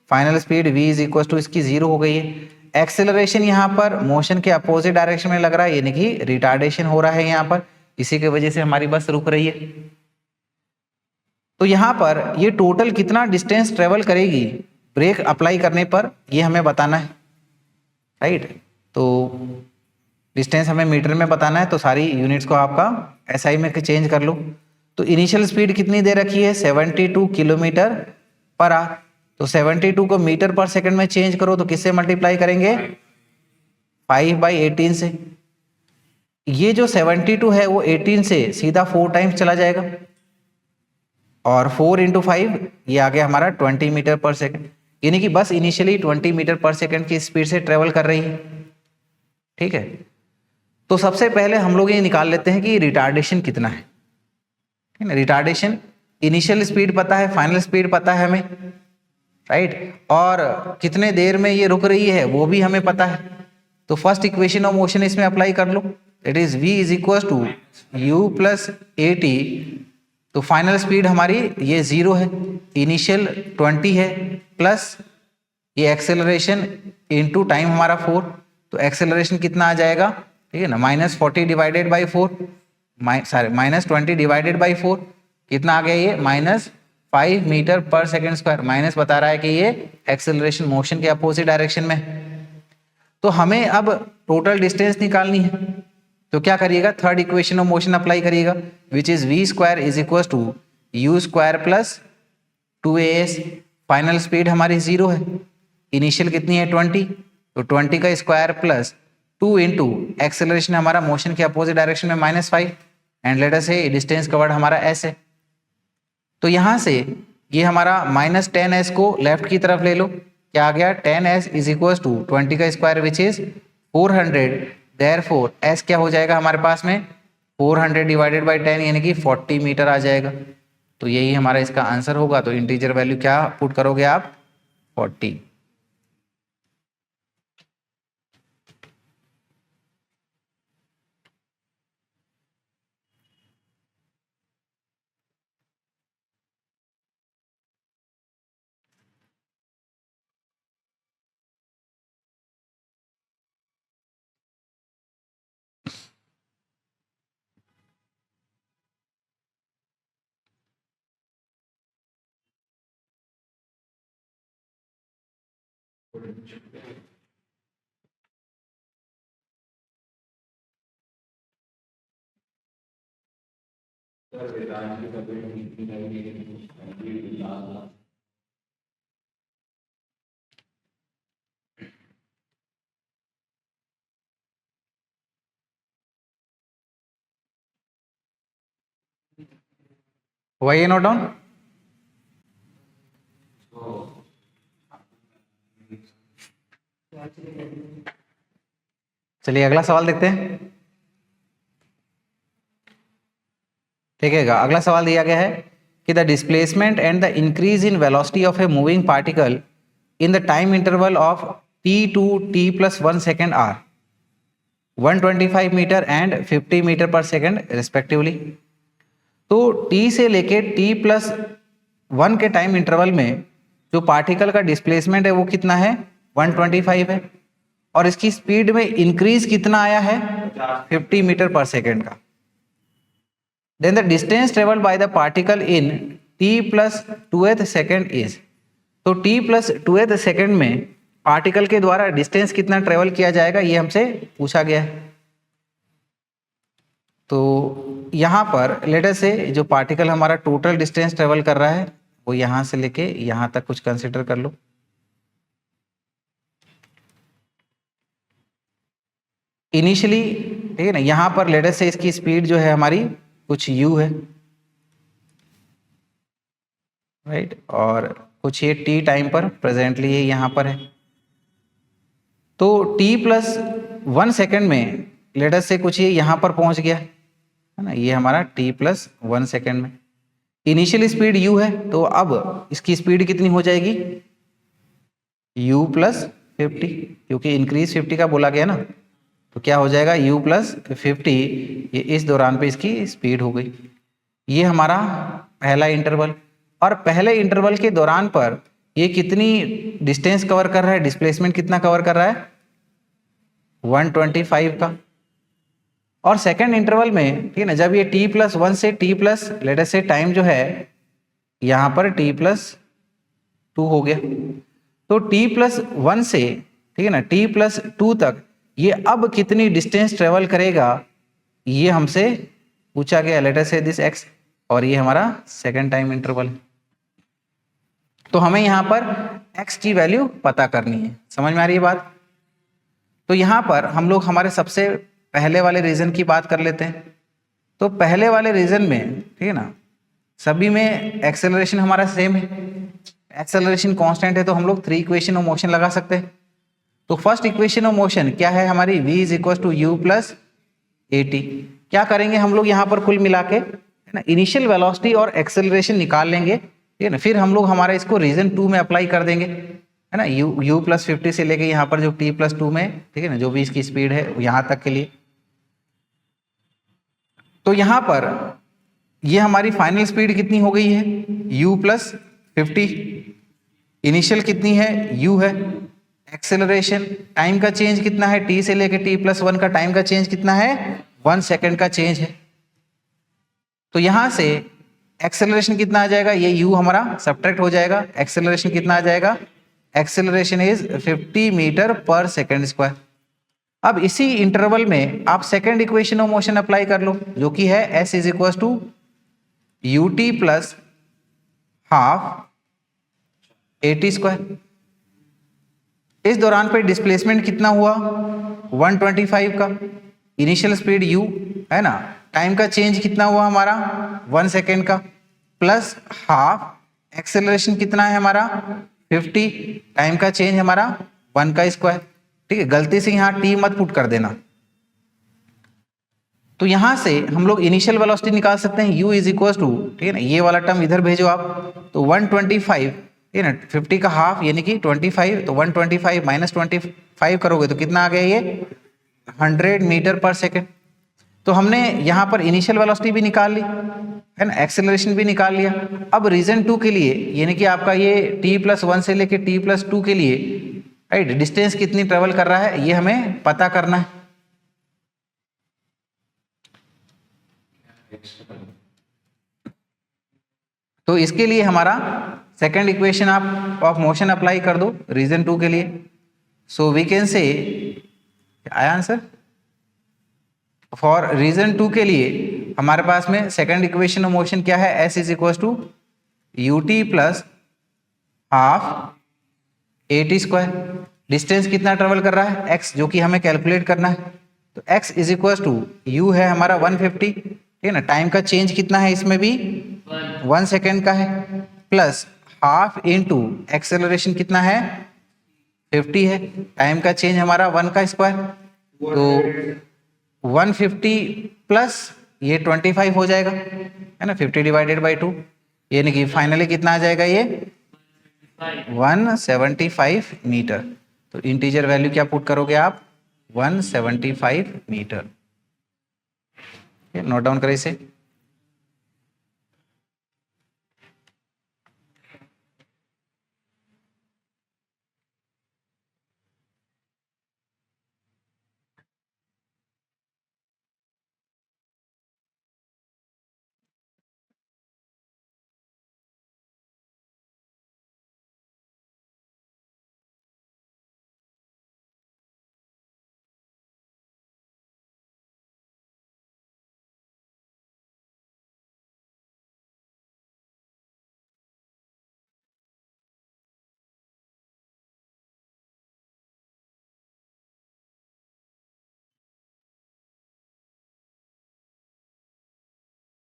final speed v is equal to इसकी 0 हो गई है। एक्सेलरेशन यहाँ पर मोशन के अपोजिट डायरेक्शन में लग रहा है, यानी कि रिटार्डेशन हो रहा है यहाँ पर, इसी की वजह से हमारी बस रुक रही है। तो यहाँ पर ये टोटल कितना डिस्टेंस ट्रेवल करेगी ब्रेक अप्लाई करने पर, ये हमें बताना है, राइट। तो डिस्टेंस हमें मीटर में बताना है, तो सारी यूनिट्स को आपका एसआई में चेंज कर लो। तो इनिशियल स्पीड कितनी दे रखी है, 72 किलोमीटर पर आवर। तो 72 को मीटर पर सेकंड में चेंज करो तो किससे मल्टीप्लाई करेंगे, 5/18 से। ये जो 72 है वो 18 से सीधा 4 टाइम्स चला जाएगा और 4 × 5 ये आ गया हमारा 20 मीटर पर सेकंड, यानी कि बस इनिशियली 20 मीटर पर सेकंड की स्पीड से ट्रेवल कर रही है, ठीक है। तो सबसे पहले हम लोग ये निकाल लेते हैं कि रिटार्डेशन कितना है, ठीक है। रिटार्डेशन इनिशियल स्पीड पता है, फाइनल स्पीड पता है हमें, राइट, और कितने देर में ये रुक रही है वो भी हमें पता है। तो फर्स्ट इक्वेशन ऑफ मोशन इसमें अप्लाई कर लो, it is v is equal to u plus a t. तो फाइनल स्पीड हमारी ये 0 है, इनिशियल 20 है, प्लस ये एक्सेलरेशन इनटू टाइम हमारा 4, तो एक्सेलरेशन कितना आ जाएगा, ठीक है ना, -40 डिवाइडेड बाई 4, -20 डिवाइडेड बाई 4 कितना आ गया, ये -5 metre per second square. Minus बता रहा है कि ये एक्सेलरेशन मोशन के अपोजिट डायरेक्शन में। तो हमें अब टोटल डिस्टेंस निकालनी है, तो क्या करिएगा, third equation of motion apply करिएगा, which is v square is equal to u square plus 2as। Final speed हमारी 0 है, इनिशियल कितनी है 20, तो 20 का स्क्वायर प्लस 2 इंटू एक्सेलरेशन हमारा मोशन के अपोजिट डायरेक्शन में -5 एंड लेट अस से डिस्टेंस कवर्ड हमारा s है। तो यहाँ से ये हमारा -10s को लेफ्ट की तरफ ले लो, क्या आ गया, 10s इज इक्वल टू 20 का square which is 400, therefore s क्या हो जाएगा हमारे पास में, 400 डिवाइडेड बाई 10 यानी कि 40 मीटर आ जाएगा। तो यही हमारा इसका आंसर होगा। तो इंटीजर वैल्यू क्या पुट करोगे आप, 40। हुआ ये नोट डाउन। चलिए अगला सवाल देखते हैं, ठीक है। अगला सवाल दिया गया है कि the displacement and the increase in velocity of a moving particle in the time interval of t to t + 1 second are 125 metre and 50 metre per second respectively. तो t से लेके t + 1 के टाइम इंटरवल में जो particle का displacement है वो कितना है, 125 है, और इसकी स्पीड में इंक्रीज कितना आया है, 50 मीटर पर सेकेंड का। Then the distance traveled by the particle in t + 2th second is, तो t + 2th सेकेंड में पार्टिकल के द्वारा डिस्टेंस कितना ट्रेवल किया जाएगा ये हमसे पूछा गया है। तो यहाँ पर लेट अस से जो पार्टिकल हमारा टोटल डिस्टेंस ट्रेवल कर रहा है वो यहाँ से लेके यहाँ तक कुछ कंसिडर कर लो। इनिशियली, ठीक है ना, यहाँ पर लेट अस से इसकी स्पीड जो है हमारी कुछ u है, राइट, और कुछ ये t टाइम पर प्रेजेंटली ये यहाँ पर है। तो t + 1 सेकेंड में लेट अस से कुछ ये यहाँ पर पहुँच गया है ना, ये हमारा t+1 सेकेंड में। इनिशियल स्पीड u है, तो अब इसकी स्पीड कितनी हो जाएगी, u+50, क्योंकि इंक्रीज 50 का बोला गया ना, तो क्या हो जाएगा u+50, ये इस दौरान पे इसकी स्पीड हो गई। ये हमारा पहला इंटरवल, और पहले इंटरवल के दौरान पर ये कितनी डिस्टेंस कवर कर रहा है, डिस्प्लेसमेंट कितना कवर कर रहा है, 125 का। और सेकंड इंटरवल में, ठीक है ना, जब ये t+1 से लेट अस से टाइम जो है यहाँ पर t+2 हो गया, तो t+1 से, ठीक है ना, t+2 तक ये अब कितनी डिस्टेंस ट्रेवल करेगा, ये हमसे पूछा गया, late us say this x, और ये हमारा सेकंड टाइम इंटरवल है। तो हमें यहाँ पर x की वैल्यू पता करनी है, समझ में आ रही है बात। तो यहाँ पर हम लोग हमारे सबसे पहले वाले रीजन की बात कर लेते हैं। तो पहले वाले रीजन में, ठीक है ना, सभी में एक्सेलरेशन हमारा सेम है, एक्सेलरेशन कांस्टेंट है, तो हम लोग 3 इक्वेशन ऑफ मोशन लगा सकते हैं। तो फर्स्ट इक्वेशन ऑफ मोशन क्या है हमारी, v = u+at। क्या करेंगे हम लोग यहाँ पर कुल मिला के, है ना, इनिशियल वेलोसिटी और एक्सेलरेशन निकाल लेंगे, ठीक है ना, फिर हम लोग हमारा इसको रीजन 2 में अप्लाई कर देंगे, है ना, u+50 से लेके यहाँ पर जो t+2 में, ठीक है ना, जो भी इसकी स्पीड है यहाँ तक के लिए। तो यहाँ पर ये हमारी फाइनल स्पीड कितनी हो गई है, u+50, इनिशियल कितनी है, u है, एक्सेलरेशन टाइम का चेंज कितना है, t से लेके t+1 का टाइम का चेंज कितना है, 1 सेकेंड का चेंज है। तो यहां से एक्सेलरेशन कितना आ जाएगा, ये u हमारा सब्ट्रैक्ट हो जाएगा, एक्सेलरेशन कितना आ जाएगा, acceleration is 50 metre per second square. अब इसी इंटरवल में आप second equation of motion apply कर लो, जो कि है s = ut + हाफ at²। इस दौरान पे डिस्प्लेसमेंट कितना हुआ, 125 का, इनिशियल स्पीड u है ना, टाइम का चेंज कितना हुआ हमारा, 1 सेकेंड का, प्लस हाफ, एक्सेलरेशन कितना है हमारा 50, टाइम का चेंज हमारा 1 का स्क्वायर। ठीक है, गलती से यहाँ t मत पुट कर देना। तो यहां से हम लोग इनिशियल वेलोसिटी निकाल सकते हैं, u = ठीक है ना, ये वाला टर्म इधर भेजो आप, तो 125, ठीक है ना, 50 का हाफ यानी कि 25, तो 125 - 25 करोगे तो कितना आ गया ये 100 मीटर पर सेकेंड। तो हमने यहाँ पर इनिशियल वेलोसिटी भी निकाल ली, है ना, एक्सेलरेशन भी निकाल लिया। अब रीजन 2 के लिए, यानी कि आपका ये t+1 से लेके t+2 के लिए, राइट, डिस्टेंस कितनी ट्रेवल कर रहा है ये हमें पता करना है। तो इसके लिए हमारा सेकंड इक्वेशन आप ऑफ मोशन अप्लाई कर दो रीजन 2 के लिए। सो वी कैन से, आया आंसर, फॉर रीजन 2 के लिए हमारे पास में सेकंड इक्वेशन ऑफ मोशन क्या है, s = ut + half at²। Distance कितना ट्रेवल कर रहा है x, जो कि हमें कैलकुलेट करना है। तो x = u है हमारा 150, ठीक है ना, टाइम का चेंज कितना है इसमें भी 1 सेकेंड का है, प्लस हाफ इंटू एक्सेलरेशन कितना है 50 है, टाइम का चेंज हमारा 1 का स्क्वायर, तो 150 प्लस ये 25 हो जाएगा, है ना, 50/2, यानी कि फाइनली कितना आ जाएगा ये 175 मीटर। तो इंटीजर वैल्यू क्या पुट करोगे आप, 175 मीटर। नोट डाउन करें इसे।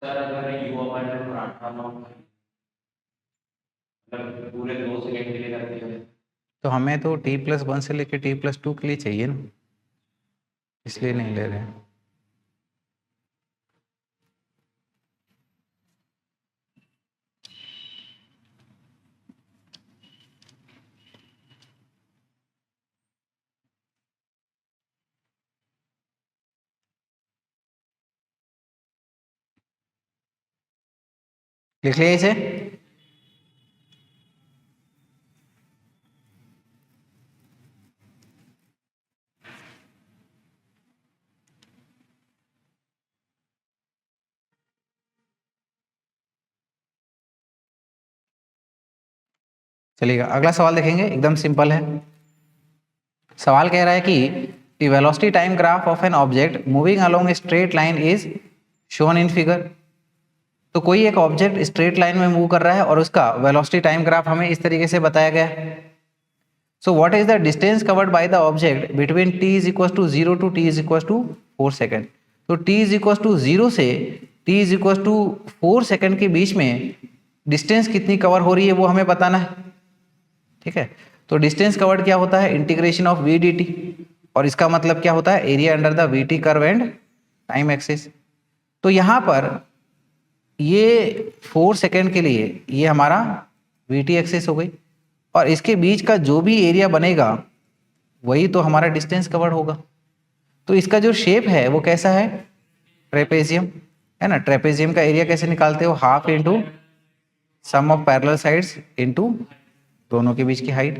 सर अगर u/r मतलब पूरे 2 सेकंड के लिए करते हैं तो हमें तो t+1 से लेकर t+2 के लिए चाहिए ना, इसलिए नहीं ले रहे हैं। लिख लिया इसे। चलिएगा अगला सवाल देखेंगे, एकदम सिंपल है। सवाल कह रहा है कि the velocity time graph of an object moving along a straight line is shown in figure. तो कोई एक ऑब्जेक्ट स्ट्रेट लाइन में मूव कर रहा है और उसका वेलोसिटी टाइम ग्राफ हमें इस तरीके से बताया गया है। So what is the distance covered by the object between t is equal to 0 to t is equal to 4 second. तो t इज इक्वल टू 0 से t is equal to 4 second के बीच में डिस्टेंस कितनी कवर हो रही है वो हमें बताना है। ठीक है, तो डिस्टेंस कवर्ड क्या होता है, इंटीग्रेशन ऑफ v dt, और इसका मतलब क्या होता है, area under the vt curve and time axis. तो यहाँ पर ये 4 सेकेंड के लिए ये हमारा vt एक्सिस हो गई, और इसके बीच का जो भी एरिया बनेगा वही तो हमारा डिस्टेंस कवर्ड होगा। तो इसका जो शेप है वो कैसा है, ट्रेपेजियम है ना। ट्रेपेजियम का एरिया कैसे निकालते हो, half into sum of parallel sides into दोनों के बीच की हाइट,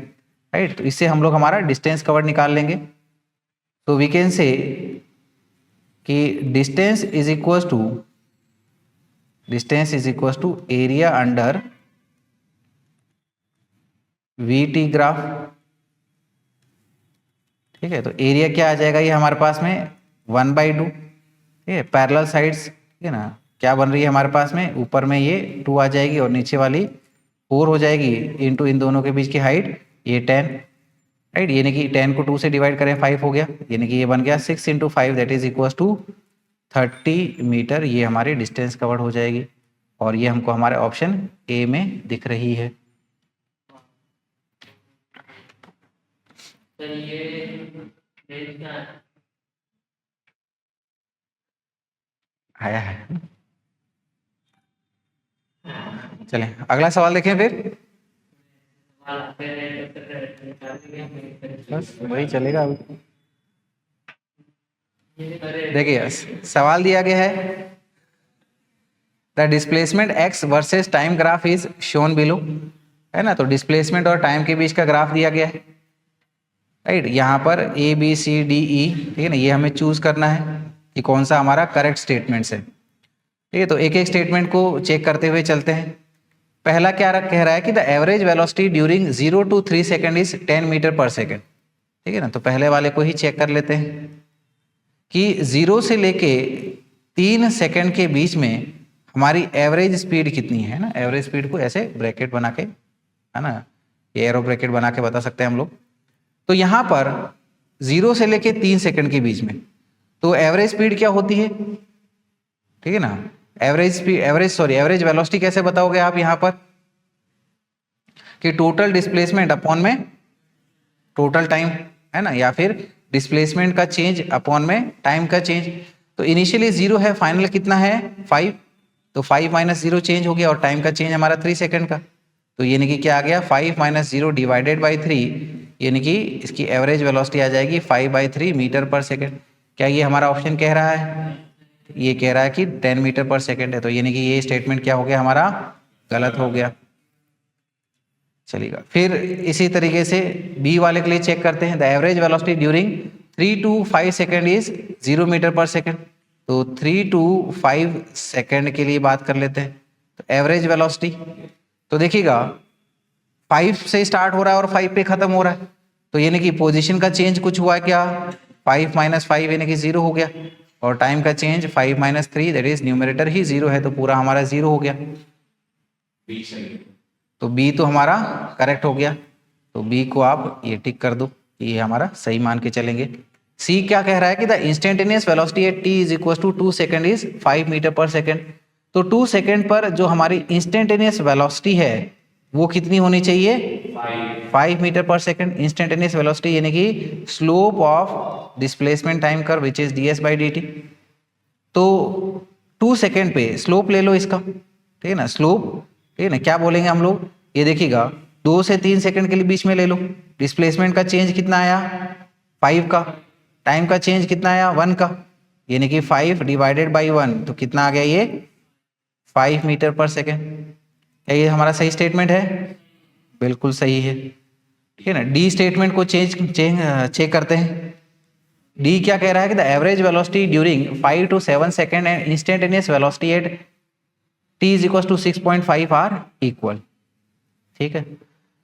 राइट। तो इससे हम लोग हमारा डिस्टेंस कवर्ड निकाल लेंगे। तो वी कैन से कि distance is equal to area under VT graph. ठीक है, तो एरिया क्या आ जाएगा ये हमारे पास में 1/2। ठीक है, पैरेलल साइड्स, ठीक है ना, क्या बन रही है हमारे पास में, ऊपर में ये 2 आ जाएगी और नीचे वाली 4 हो जाएगी, इंटू इन दोनों के बीच की हाइट ये 10, राइट। यानी कि 10 को 2 से डिवाइड करें 5 हो गया, यानी कि ये बन गया 6 × 5 that is equal to 30 metre. ये हमारी डिस्टेंस कवर्ड हो जाएगी, और ये हमको हमारे ऑप्शन ए में दिख रही है। सर ये रेंज क्या है? आया है। चलें अगला सवाल देखें फिर, बस वही चलेगा अभी। देखिए सवाल दिया गया है, the displacement x versus time graph is shown below, है ना। तो डिस्प्लेसमेंट और टाइम के बीच का ग्राफ दिया गया है, राइट। यहाँ पर A B C D E, ठीक है ना, ये हमें चूज करना है कि कौन सा हमारा करेक्ट स्टेटमेंट्स है। ठीक है, तो एक एक स्टेटमेंट को चेक करते हुए चलते हैं। पहला क्या कह रहा है कि the average velocity during 0 to 3 second is 10 metre per second. ठीक है ना, तो पहले वाले को ही चेक कर लेते हैं कि 0 से लेके 3 सेकेंड के बीच में हमारी एवरेज स्पीड कितनी है ना। एवरेज स्पीड को ऐसे ब्रैकेट बना के, है ना, ये एरो ब्रैकेट बना के बता सकते हैं हम लोग। तो यहाँ पर 0 से लेके 3 सेकेंड के बीच में तो एवरेज स्पीड क्या होती है, ठीक है ना। एवरेज वेलोसिटी कैसे बताओगे आप यहाँ पर, कि टोटल डिस्प्लेसमेंट अपॉन में टोटल टाइम, है ना, या फिर डिस्प्लेसमेंट का चेंज अपॉन में टाइम का चेंज। तो इनिशियली 0 है, फाइनल कितना है 5, तो 5 - 0 चेंज हो गया, और टाइम का चेंज हमारा 3 सेकेंड का। तो यानी कि क्या आ गया, 5 - 0 डिवाइडेड बाई 3, यानी कि इसकी एवरेज वेलोसिटी आ जाएगी 5/3 मीटर पर सेकेंड। क्या ये हमारा ऑप्शन कह रहा है, ये कह रहा है कि 10 मीटर पर सेकेंड है। तो यानी कि ये स्टेटमेंट क्या हो गया हमारा, गलत हो गया। चलिएगा फिर इसी तरीके से बी वाले के लिए चेक करते हैं। The average velocity during 3 to 5 second is 0 metre per second. तो 3 to 5 सेकेंड के लिए बात कर लेते हैं। तो एवरेज वेलोसिटी तो देखिएगा 5 से स्टार्ट हो रहा है और 5 पे खत्म हो रहा है, तो यानी कि पोजीशन का चेंज कुछ हुआ है क्या, 5 - 5 यानी कि 0 हो गया, और टाइम का चेंज 5 - 3 दैट इज न्यूमरेटर ही 0 है, तो पूरा हमारा 0 हो गया। तो बी तो हमारा करेक्ट हो गया, तो बी को आप ये टिक कर दो, ये हमारा सही मान के चलेंगे। सी क्या कह रहा है कि the instantaneous velocity at t is equal to 2 second is 5 metre per second. तो 2 सेकेंड पर जो हमारी इंस्टेंटेनियस वेलोसिटी है वो कितनी होनी चाहिए, 5 metre per second. Instantaneous velocity यानी कि slope of displacement time curve which is ds by dt। तो 2 सेकेंड पे स्लोप ले लो इसका, ठीक है ना, स्लोप, ठीक है ना, क्या बोलेंगे हम लोग, ये देखिएगा 2 से 3 सेकेंड के लिए बीच में ले लो, डिस्प्लेसमेंट का चेंज कितना आया 5 का, टाइम का चेंज कितना आया 1 का, यानी कि 5 डिवाइडेड बाई 1, तो कितना आ गया ये 5 मीटर पर सेकेंड। क्या ये हमारा सही स्टेटमेंट है? बिल्कुल सही है, ठीक है ना। डी स्टेटमेंट को चेक करते हैं। डी क्या कह रहा है कि the average velocity during 5 to 7 second and instantaneous velocity at t is equal to 6.5 are equal, ठीक है।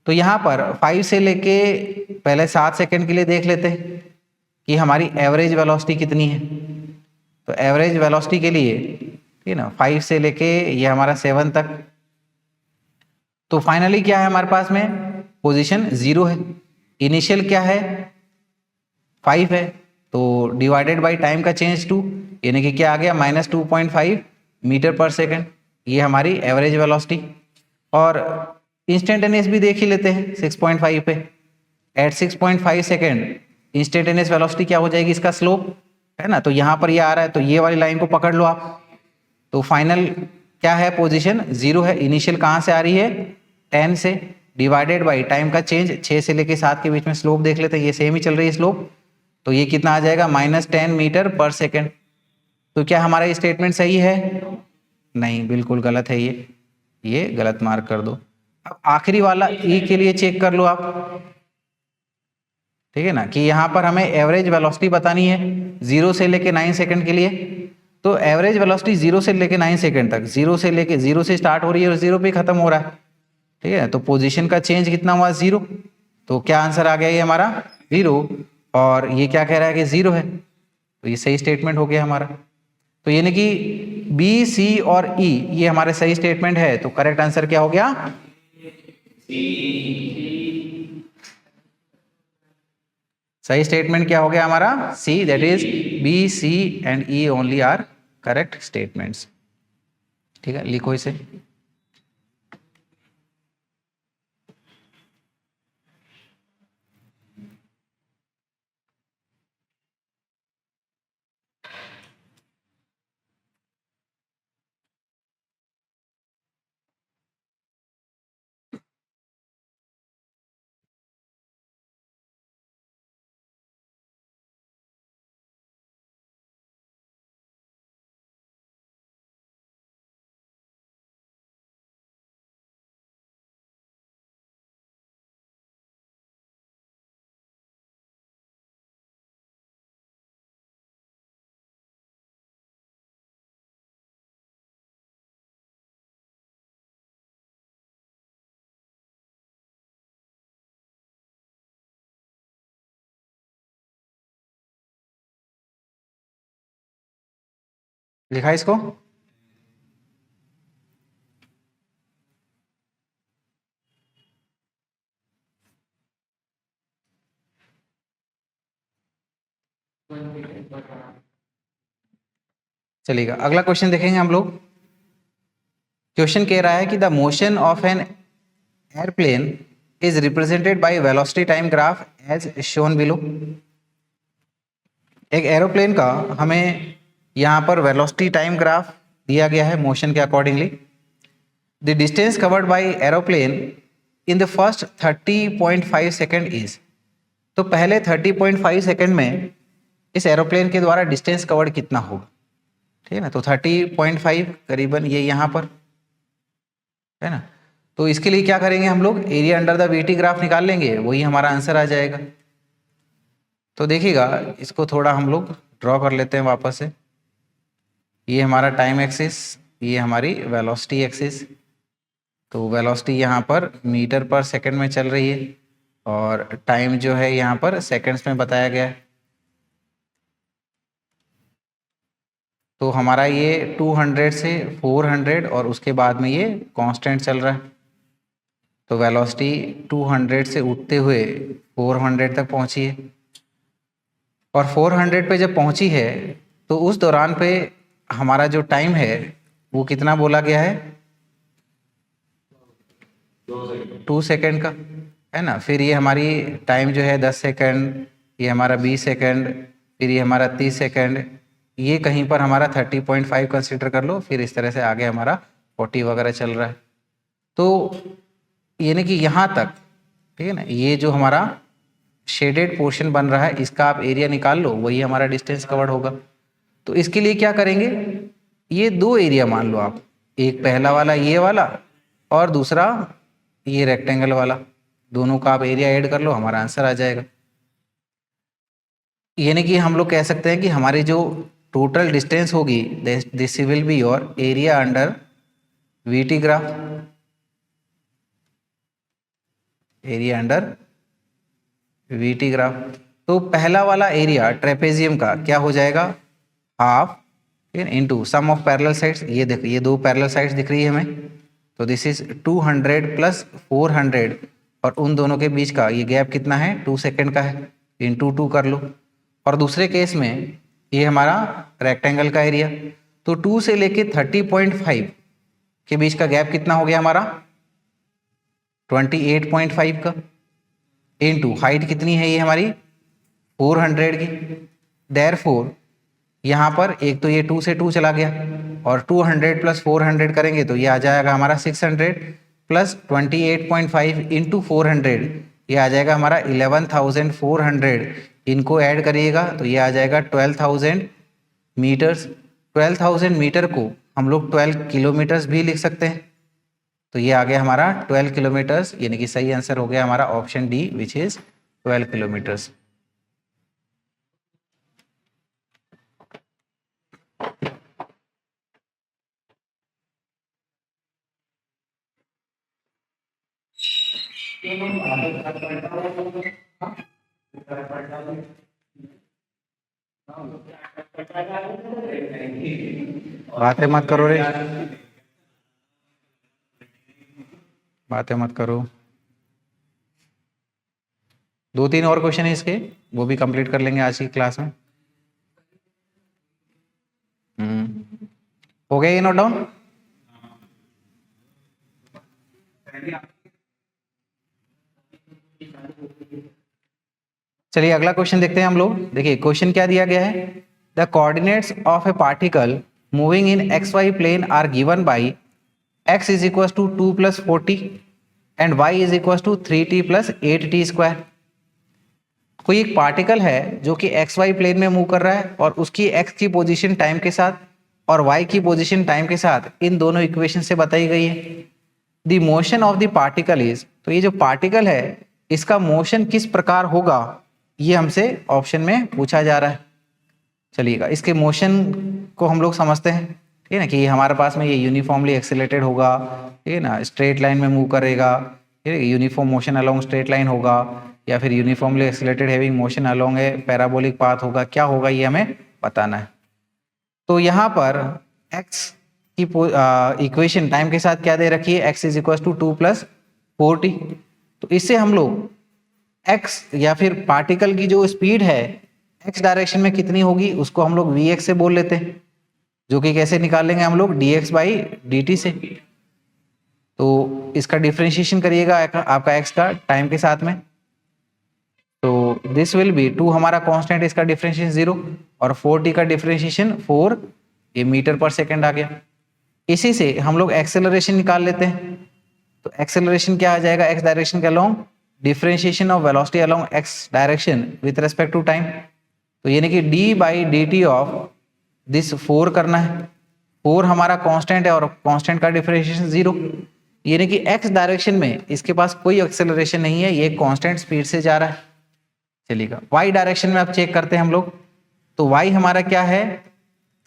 तो यहाँ पर 5 से लेके पहले 7 सेकेंड के लिए देख लेते हैं कि हमारी एवरेज वेलोसिटी कितनी है। तो एवरेज वेलोसिटी के लिए, ठीक है ना, 5 से लेके ये हमारा 7 तक, तो फाइनली क्या है हमारे पास में, पोजीशन 0 है, इनिशियल क्या है 5 है, तो डिवाइडेड बाय टाइम का चेंज 2, यानी कि क्या आ गया -2.5 मीटर पर सेकेंड, ये हमारी एवरेज वेलोसिटी। और इंस्टेंटेनियस भी देख ही लेते हैं 6.5 पे, एट 6.5 सेकेंड इंस्टेंटेनियस वेलोसिटी क्या हो जाएगी, इसका स्लोप है ना, तो यहाँ पर ये आ रहा है, तो ये वाली लाइन को पकड़ लो आप। तो फाइनल क्या है, पोजीशन 0 है। इनिशियल कहाँ से आ रही है 10 से, डिवाइडेड बाई टाइम का चेंज 6 से लेके 7 के बीच में स्लोप देख लेते हैं, ये सेम ही चल रही है स्लोप, तो ये कितना आ जाएगा -10 मीटर पर सेकेंड। तो क्या हमारा ये स्टेटमेंट सही है? नहीं, बिल्कुल गलत है, ये गलत मार्क कर दो। अब आखिरी वाला ई के लिए चेक कर लो आप, ठीक है ना, कि यहाँ पर हमें एवरेज वेलोसिटी बतानी है 0 से लेके 9 सेकंड के लिए। तो एवरेज वेलोसिटी 0 से लेके 9 सेकंड तक, 0 से स्टार्ट हो रही है और 0 पे खत्म हो रहा है, ठीक है। तो पोजीशन का चेंज कितना हुआ 0, तो क्या आंसर आ गया ये हमारा 0, और ये क्या कह रहा है कि 0 है, तो ये सही स्टेटमेंट हो गया हमारा। तो यानी कि बी, सी और ई ये हमारे सही स्टेटमेंट है, तो करेक्ट आंसर क्या हो गया? सही स्टेटमेंट क्या हो गया हमारा? C, that is B, C and E only are correct statements, ठीक है। लिखो इसे। लिखा इसको? चलिएगा, अगला क्वेश्चन देखेंगे हम लोग। क्वेश्चन कह रहा है कि the motion of an airplane is represented by velocity time graph as shown below. एक एरोप्लेन का हमें यहाँ पर वेलोसिटी टाइम ग्राफ दिया गया है मोशन के accordingly. The distance covered bye aeroplane in the first 30.5 second is, तो पहले 30.5 सेकेंड में इस एरोप्लेन के द्वारा डिस्टेंस कवर्ड कितना होगा, ठीक है ना। तो 30.5 करीबन ये यहाँ पर है ना। तो इसके लिए क्या करेंगे हम लोग, area under the VT graph निकाल लेंगे, वही हमारा आंसर आ जाएगा। तो देखिएगा, इसको थोड़ा हम लोग ड्रॉ कर लेते हैं वापस से। ये हमारा टाइम एक्सिस, ये हमारी वेलोसिटी एक्सिस। तो वेलोसिटी यहाँ पर मीटर पर सेकंड में चल रही है और टाइम जो है यहाँ पर सेकंड्स में बताया गया है। तो हमारा ये 200 से 400 और उसके बाद में ये कांस्टेंट चल रहा है। तो वेलोसिटी 200 से उठते हुए 400 तक पहुंची है, और 400 पे जब पहुंची है तो उस दौरान पे हमारा जो टाइम है वो कितना बोला गया है, 2 सेकेंड का, है ना। फिर ये हमारी टाइम जो है 10 सेकंड, ये हमारा 20 सेकंड, फिर ये हमारा 30 सेकंड, ये कहीं पर हमारा 30.5 कंसिडर कर लो। फिर इस तरह से आगे हमारा 40 वगैरह चल रहा है। तो यानी कि यहाँ तक, ठीक है ना, ये जो हमारा शेडेड पोर्शन बन रहा है इसका आप एरिया निकाल लो, वही हमारा डिस्टेंस कवर्ड होगा। तो इसके लिए क्या करेंगे, ये दो एरिया मान लो आप, एक पहला वाला ये वाला और दूसरा ये रेक्टेंगल वाला, दोनों का आप एरिया ऐड कर लो, हमारा आंसर आ जाएगा। यानी कि हम लोग कह सकते हैं कि हमारी जो टोटल डिस्टेंस होगी this will be your area under VT graph, area under VT graph. तो पहला वाला एरिया ट्रेपेजियम का क्या हो जाएगा, half into sum of parallel sides. ये देखो ये दो पैरेलल साइड्स दिख रही है हमें, तो दिस इज 200 प्लस 400 और उन दोनों के बीच का ये गैप कितना है 2 सेकंड का है, इंटू 2 कर लो। और दूसरे केस में ये हमारा रेक्टेंगल का एरिया, तो 2 से लेके 30.5 के बीच का गैप कितना हो गया हमारा 28.5 का, इनटू हाइट कितनी है ये हमारी 400 की। देयरफॉर यहाँ पर एक तो ये 2 से 2 चला गया और 200 प्लस 400 करेंगे तो ये आ जाएगा हमारा 600 प्लस 28.5 इंटू 400, ये आ जाएगा हमारा 11,400। इनको ऐड करिएगा तो ये आ जाएगा 12,000 मीटर्स। 12,000 मीटर को हम लोग 12 किलोमीटर्स भी लिख सकते हैं। तो ये आ गया हमारा 12 किलोमीटर्स, यानी कि सही आंसर हो गया हमारा option D which is 12 kilometres. बातें मत करो रे, बातें मत करो। 2-3 और क्वेश्चन है इसके, वो भी कंप्लीट कर लेंगे आज की क्लास में। हो गया ये नोट डाउन। चलिए अगला क्वेश्चन देखते हैं हम लोग। देखिए क्वेश्चन क्या दिया गया है, the coordinates of a particle moving in x y plane are given by x is equal to 2 plus 40 and y is equal to 3t plus 8t square. कोई एक पार्टिकल है जो कि एक्स वाई प्लेन में move कर रहा है और उसकी x की पोजीशन टाइम के साथ और y की पोजीशन टाइम के साथ इन दोनों इक्वेशन से बताई गई है। The motion of the particle is, तो ये जो पार्टिकल है इसका मोशन किस प्रकार होगा ये हमसे ऑप्शन में पूछा जा रहा है। चलिएगा इसके मोशन को हम लोग समझते हैं, ठीक है ना, कि हमारे पास में ये यूनिफॉर्मली एक्सेलरेटेड होगा, ठीक है ना, स्ट्रेट लाइन में मूव करेगा, ठीक है, uniform motion along straight line होगा, या फिर uniformly accelerated having motion along ए पैराबोलिक पाथ होगा, क्या होगा ये हमें बताना है। तो यहाँ पर x की इक्वेशन टाइम के साथ क्या दे रखी है, x is equal to 2 plus 4t। तो इससे हम लोग x या फिर पार्टिकल की जो स्पीड है x डायरेक्शन में कितनी होगी उसको हम लोग vx से बोल लेते हैं, जो कि कैसे निकाल लेंगे हम लोग dx बाई dt से। तो इसका डिफरेंशिएशन करिएगा आपका x का टाइम के साथ में, तो दिस विल बी 2 हमारा कांस्टेंट, इसका डिफरेंशिएशन 0 और 4t का डिफरेंशिएशन 4, ये मीटर पर सेकंड आ गया। इसी से हम लोग एक्सेलरेशन निकाल लेते हैं। तो एक्सेलरेशन क्या आ जाएगा, x डायरेक्शन के along differentiation of velocity along x direction with respect to time. तो यानी कि d by dt of this 4 करना है, 4 हमारा कांस्टेंट है और कांस्टेंट का डिफरेंशिएशन 0, यानी कि x डायरेक्शन में इसके पास कोई एक्सेलरेशन नहीं है, ये कांस्टेंट स्पीड से जा रहा है। चलिएगा y डायरेक्शन में अब चेक करते हैं हम लोग। तो y हमारा क्या है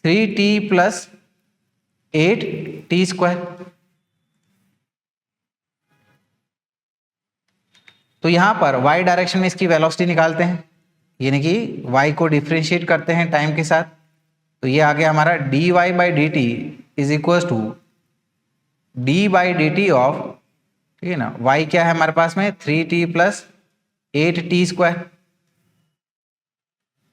3t प्लस 8t स्क्वायर। तो यहां पर y डायरेक्शन में इसकी वेलोसिटी निकालते हैं, यानी कि y को डिफरेंशिएट करते हैं टाइम के साथ। तो ये आ गया हमारा dy by D T is equal to d by D t of, ठीक है ना, y क्या है हमारे पास में 3t प्लस 8t स्क्वायर।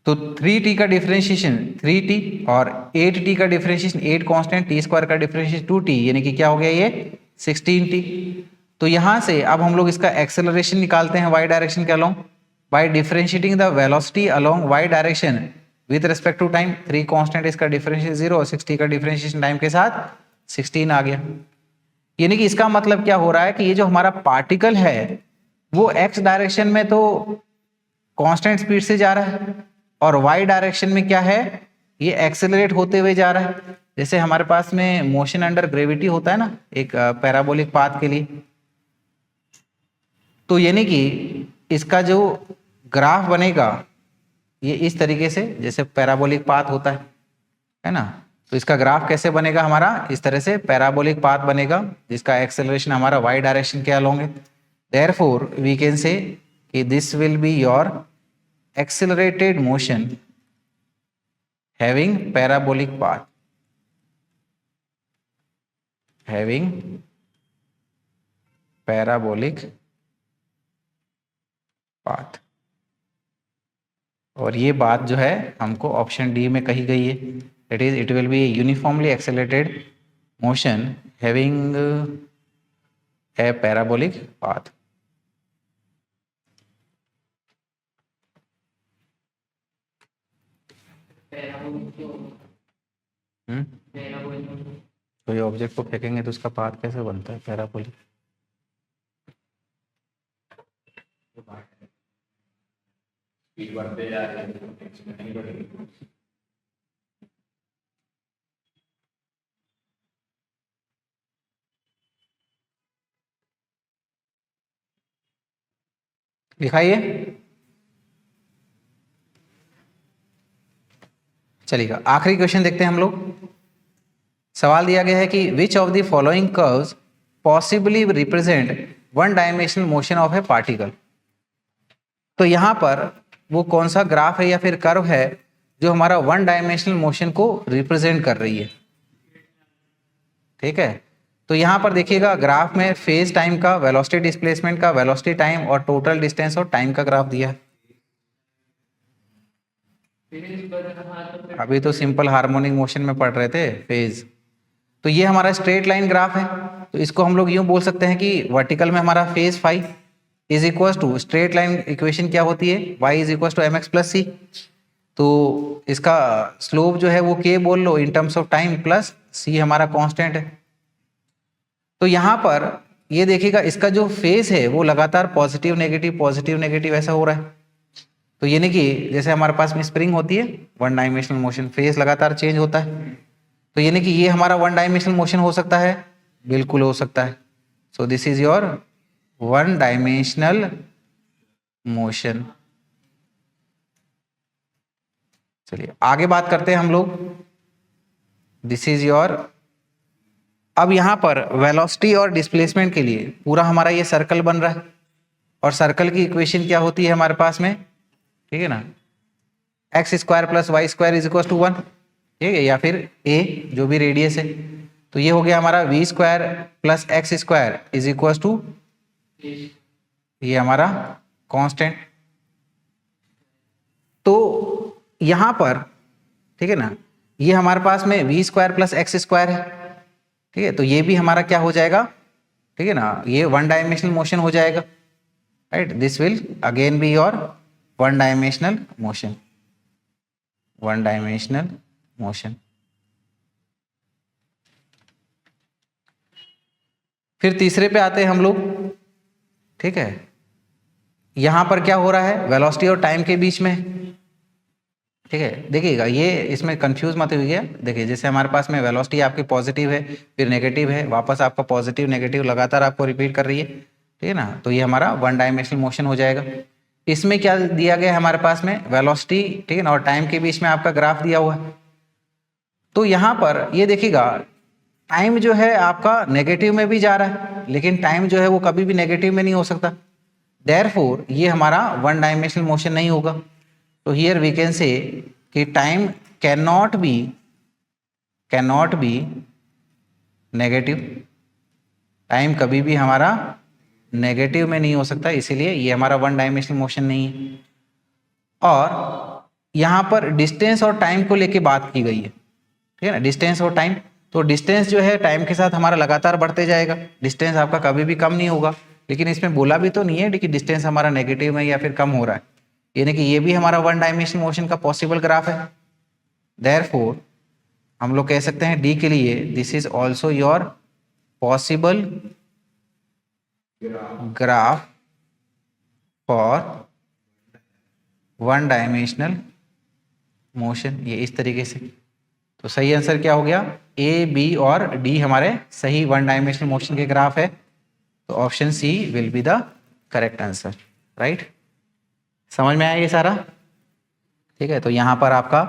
तो 3t का डिफरेंशिएशन 3t और 8t का डिफरेंशिएशन 8 कांस्टेंट, t स्क्वायर का डिफरेंशिएशन 2t, यानी कि क्या हो गया ये 16t। तो यहाँ से अब हम लोग इसका एक्सेलरेशन निकालते हैं y डायरेक्शन के along by differentiating the velocity along y direction with respect to time. 3 constant, इसका डिफरेंशिएशन 0 और 60 का डिफरेंशिएशन टाइम के साथ 16 आ गया। यानी कि इसका मतलब क्या हो रहा है कि ये जो हमारा पार्टिकल है वो x डायरेक्शन में तो कांस्टेंट स्पीड से जा रहा है और y डायरेक्शन में क्या है, ये एक्सेलरेट होते हुए जा रहा है। जैसे हमारे पास में मोशन अंडर ग्रेविटी होता है ना एक पैराबोलिक पाथ के लिए, तो यानी कि इसका जो ग्राफ बनेगा ये इस तरीके से, जैसे पैराबोलिक पाथ होता है ना, तो इसका ग्राफ कैसे बनेगा हमारा, इस तरह से पैराबोलिक पाथ बनेगा जिसका एक्सेलरेशन हमारा y डायरेक्शन के अलोंग है। देयरफॉर वी कैन से कि this will be your accelerated motion having parabolic path, having parabolic path. और ये बात जो है हमको ऑप्शन डी में कही गई है, that is it will B uniformly accelerated motion having a parabolic path. कोई ऑब्जेक्ट को फेंकेंगे तो उसका पाथ कैसे बनता है पैराबोलिक? स्पीड बढ़ते जा रहे हैं। दिखाइए। चलिएगा आखिरी क्वेश्चन देखते हैं हम लोग। सवाल दिया गया है कि विच of the following curves possibly represent one dimensional motion of a particle. तो यहां पर वो कौन सा ग्राफ है या फिर कर्व है जो हमारा वन डायमेंशनल मोशन को रिप्रेजेंट कर रही है। ठीक है, तो यहां पर देखिएगा ग्राफ में फेज टाइम का, वेलोसिटी डिस्प्लेसमेंट का, वेलोसिटी टाइम और टोटल डिस्टेंस और टाइम का ग्राफ दिया है। अभी तो सिंपल हार्मोनिक मोशन में पढ़ रहे थे फेज। तो ये हमारा स्ट्रेट लाइन ग्राफ है, तो इसको हम लोग यूं बोल सकते हैं कि वर्टिकल में हमारा phase phi is equal to, straight line equation क्या होती है, y is equal to m x plus c. तो इसका स्लोप जो है वो k बोल लो in terms of time plus c हमारा कांस्टेंट है। तो यहाँ पर ये देखिएगा इसका जो फेज है वो लगातार पॉजिटिव नेगेटिव ऐसा हो रहा है। तो यानी कि जैसे हमारे पास में स्प्रिंग होती है वन डायमेंशनल मोशन, फेज लगातार चेंज होता है। तो यानी कि ये हमारा वन डायमेंशनल मोशन हो सकता है, बिल्कुल हो सकता है। सो this is your one dimensional motion. चलिए आगे बात करते हैं हम लोग। दिस इज योर, अब यहां पर वेलोसिटी और डिस्प्लेसमेंट के लिए पूरा हमारा ये सर्कल बन रहा है और सर्कल की इक्वेशन क्या होती है हमारे पास में, ठीक है ना, x square plus y square is equal to 1, ठीक है, या फिर a जो भी रेडियस है। तो ये हो गया हमारा v square plus x square is equal to ये हमारा कांस्टेंट। तो यहां पर ठीक है ना, ये हमारे पास में v square plus x square है, ठीक है, तो ये भी हमारा क्या हो जाएगा, ठीक है ना, ये वन डायमेंशनल मोशन हो जाएगा, right. This will again be your one dimensional motion, one dimensional motion. फिर तीसरे पे आते हैं हम लोग, ठीक है। यहां पर क्या हो रहा है, वेलोसिटी और टाइम के बीच में, ठीक है। देखिएगा ये इसमें कंफ्यूज मत होइए। देखिए जैसे हमारे पास में वेलोसिटी आपकी पॉजिटिव है, फिर नेगेटिव है, वापस आपका पॉजिटिव नेगेटिव लगातार आपको रिपीट कर रही है, ठीक है ना। तो ये हमारा वन डायमेंशनल मोशन हो जाएगा। इसमें क्या दिया गया है हमारे पास में, वेलोसिटी, ठीक है ना, और टाइम के बीच में आपका ग्राफ दिया हुआ है। तो यहाँ पर ये देखिएगा टाइम जो है आपका नेगेटिव में भी जा रहा है, लेकिन टाइम जो है वो कभी भी नेगेटिव में नहीं हो सकता। देयरफॉर ये हमारा वन डायमेंशनल मोशन नहीं होगा। तो हियर वी कैन से कि time can not be negative, time कभी भी हमारा नेगेटिव में नहीं हो सकता, इसीलिए ये हमारा वन डायमेंशनल मोशन नहीं है। और यहाँ पर डिस्टेंस और टाइम को लेके बात की गई है, ठीक है ना, डिस्टेंस और टाइम। तो डिस्टेंस जो है टाइम के साथ हमारा लगातार बढ़ते जाएगा, डिस्टेंस आपका कभी भी कम नहीं होगा। लेकिन इसमें बोला भी तो नहीं है कि डिस्टेंस हमारा नेगेटिव में या फिर कम हो रहा है, यानी कि ये भी हमारा वन डायमेंशनल मोशन का पॉसिबल ग्राफ है। देयरफॉर हम लोग कह सकते हैं डी के लिए this is also your possible graph for one dimensional motion, ये इस तरीके से। तो सही आंसर क्या हो गया, ए बी और डी हमारे सही वन डायमेंशनल मोशन के ग्राफ है। तो option C will be the correct answer, right. समझ में आया ये सारा, ठीक है। तो यहाँ पर आपका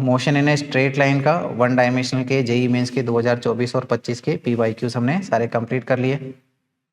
motion in a straight line का वन डायमेंशनल के जेईई मेंस के 2024 और 25 के PYQs हमने सारे कंप्लीट कर लिए।